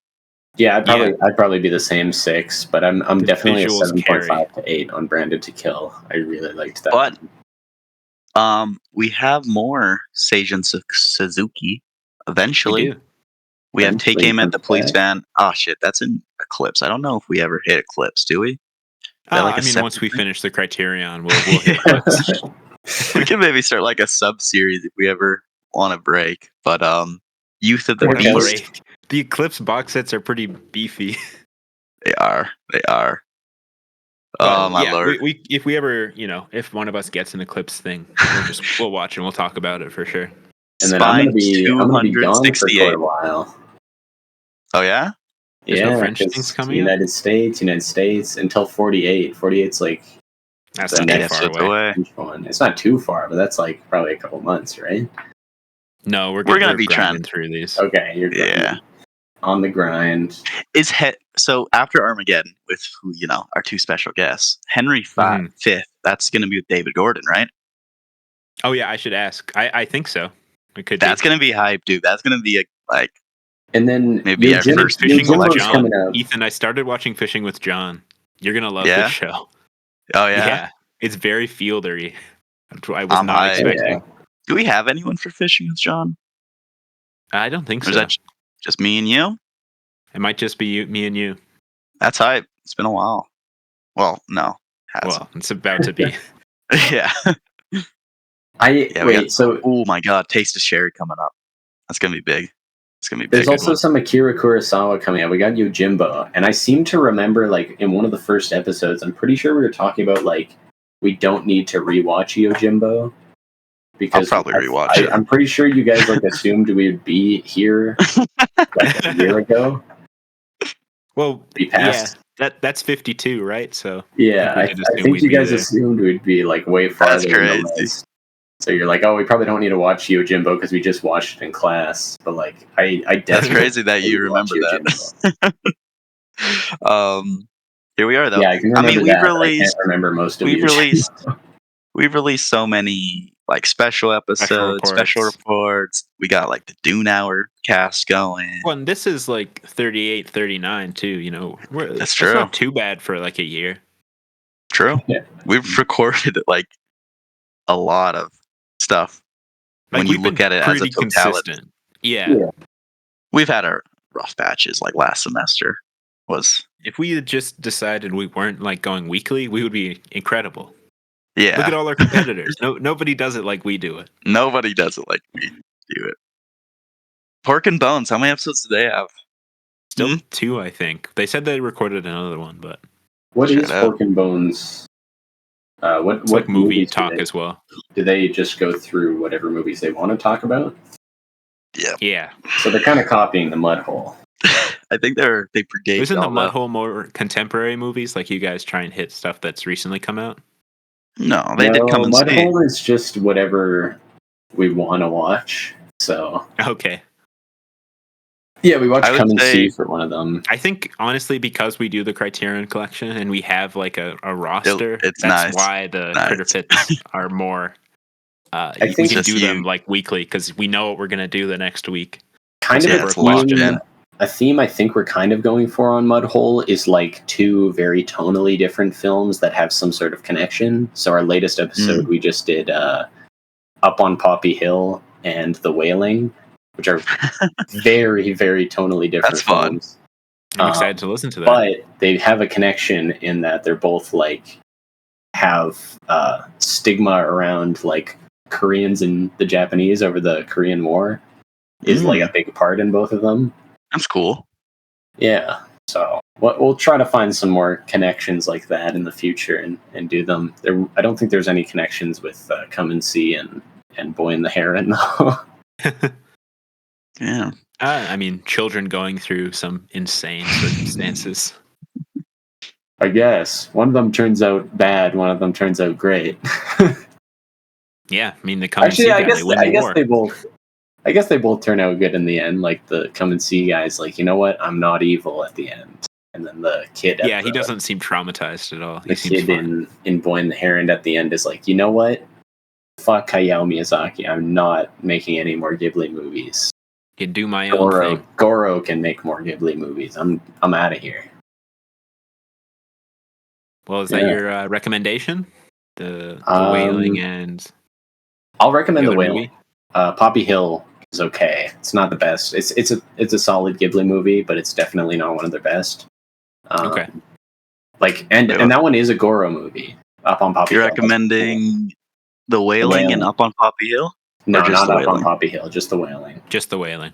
Yeah, I'd probably be the same 6, but I'm definitely a visuals 7.5 to 8 on Branded to Kill. I really liked that. But we have more Seijun Suzuki eventually. We have Take Aim at the Police Van. Oh shit, that's in Eclipse. I don't know if we ever hit Eclipse, do we? I mean, once we finish the Criterion, we'll hit Eclipse. We can maybe start like a sub series if we ever want a break. But Youth of the Beast. The Eclipse box sets are pretty beefy. They are. But, oh my lord! We if we ever, if one of us gets an Eclipse thing, we'll watch and we'll talk about it for sure. And then I'm gonna be gone for quite a while. Oh yeah? There's no French things coming United States until 48. 48's like that's not that far away. One. It's not too far, but that's like probably a couple months, right? No, we're gonna be grinding through these. Okay, you're on the grind. So after Armageddon, with our 2 special guests, Henry Fifth. That's gonna be with David Gordon, right? Oh yeah, I should ask. I think so. It could. That's gonna be hype, dude. That's gonna be and then maybe our first Fishing with John. Ethan, I started watching Fishing with John. You're gonna love this show. Oh yeah. Yeah, it's very fieldery. I was not hyped. expecting. Yeah. Do we have anyone for fishing with John? I don't think Or is so. that just me and you? It might just be me and you. That's hype. It's been a while. Well, no, hasn't. Well, it's about to be. Yeah. Yeah, we got. Wait, so Oh my god, Taste of Sherry coming up. That's gonna be big. It's gonna be big. there's good also one. some Akira Kurosawa coming out. We got Yojimbo, and I seem to remember, like, in one of the first episodes, I'm pretty sure we were talking about, like, we don't need to rewatch Yojimbo. Because probably rewatch it. I'm pretty sure you guys, like, assumed we'd be here, like, a year ago. Well, We passed. yeah, that's 52, right? So Yeah, we I could assume think we'd you be guys there. assumed we'd be, like, way farther in the crazy. list. So you're like, oh, we probably don't need to watch Yojimbo because we just watched it in class. But, like, I That's definitely crazy that you remember that. Here we are though. Yeah, I can remember we've that, but I released can't remember most of we've Yojimbo. released we've released so many like special episodes, special reports. We got like the Dune Hour cast going. Well, and this is like 38, 39 too. You know, That's true. It's not too bad for like a year. True. Yeah. We've recorded like a lot of stuff. Like, when you look at it as a totality, consistent. Yeah. We've had our rough patches. Like last semester was. If we had just decided we weren't like going weekly, we would be incredible. Yeah. Look at all our competitors. Nobody does it like we do it. Nobody does it like we do it. Pork and Bones. How many episodes do they have? Still 2, I think. They said they recorded another one, but What is Pork and Bones? What like movie movies talk as well? Do they just go through whatever movies they want to talk about? Yeah. Yeah. So they're kind of copying the Mud Hole. I think they predate. Isn't the Mud Hole more contemporary movies? Like, you guys try and hit stuff that's recently come out? No, they did come and Mud see. Hole is just whatever we want to watch. So okay. Yeah, we watched Come and See for one of them. I think, honestly, because we do the Criterion Collection and we have like a roster, that's nice. why the Critterpits are more. I we think can do them like weekly because we know what we're gonna do the next week. Kind of a theme I think we're kind of going for on Mud Hole is like 2 very tonally different films that have some sort of connection. So our latest episode, we just did Up on Poppy Hill and The Wailing, which are very, very tonally different films. I'm excited to listen to that. But they have a connection in that they're both like have stigma around like Koreans and the Japanese over the Korean War is like a big part in both of them. That's cool. Yeah. So we'll try to find some more connections like that in the future and do them. I don't think there's any connections with Come and See and Boy and the Heron though. Yeah. I mean, children going through some insane circumstances. I guess one of them turns out bad, one of them turns out great. Yeah, I mean, the Come and See guy, they win the war. I guess they both turn out good in the end. Like the Come and See guy's like, you know what? I'm not evil at the end. And then the kid, he doesn't seem traumatized at all. The kid in Boy and the Heron at the end is like, you know what? Fuck Hayao Miyazaki. I'm not making any more Ghibli movies. You do my own thing. Goro can make more Ghibli movies. I'm out of here. Well, is that your recommendation? The Wailing and I'll recommend The Wailing. Poppy Hill is okay. It's not the best. It's a solid Ghibli movie, but it's definitely not one of their best. Okay. Like and that one is a Goro movie. Up on Poppy Hill. You're recommending The Wailing and Up on Poppy Hill? No, not Up on Poppy Hill. Just The Wailing. Just The Wailing.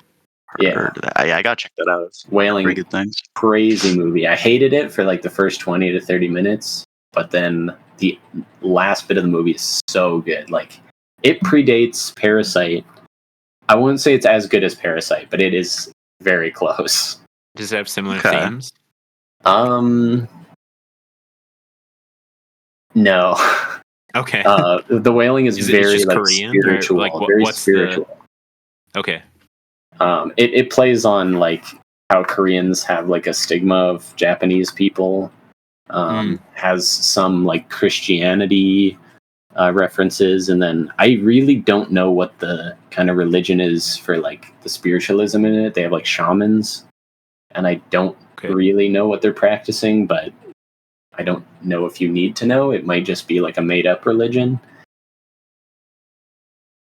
Yeah, I gotta check that out. Wailing, pretty good things. Crazy movie. I hated it for like the first 20 to 30 minutes, but then the last bit of the movie is so good. Like it predates Parasite. I wouldn't say it's as good as Parasite, but it is very close. Does it have similar themes? No. Okay. The Wailing is very like Korean, spiritual. Like, very spiritual. Okay. It plays on like how Koreans have like a stigma of Japanese people. Has some like Christianity references, and then I really don't know what the kind of religion is for like the spiritualism in it. They have like shamans, and I don't really know what they're practicing, but I don't know if you need to know. It might just be like a made up religion.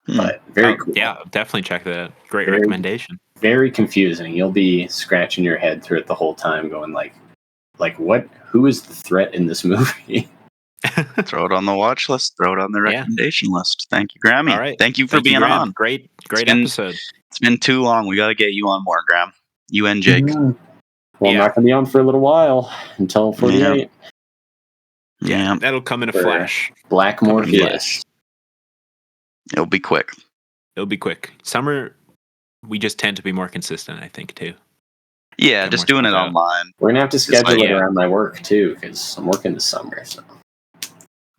But very cool. Yeah, definitely check that out. Great recommendation. Very confusing. You'll be scratching your head through it the whole time, going like what? Who is the threat in this movie? Throw it on the watch list. Throw it on the recommendation list. Thank you, Grammy. All right. Thank you for being on. Great episode. It's been too long. We got to get you on more, Graham. You and Jake. Well, I'm not going to be on for a little while until 48. Yeah, that'll come in a flash. Black Morpheus. It'll be quick. Summer, we just tend to be more consistent, I think, too. Yeah, just doing it online. We're going to have to schedule it around my work, too, because I'm working this summer. So.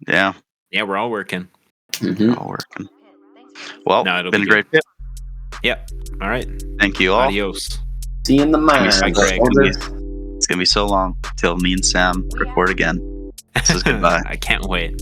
Yeah. Yeah, we're all working. Mm-hmm. All working. Well, it's been a great fit. Yep. All right. Thank you all. Adios. See you in the mine. It's going to be so long till me and Sam record again. This is goodbye. I can't wait.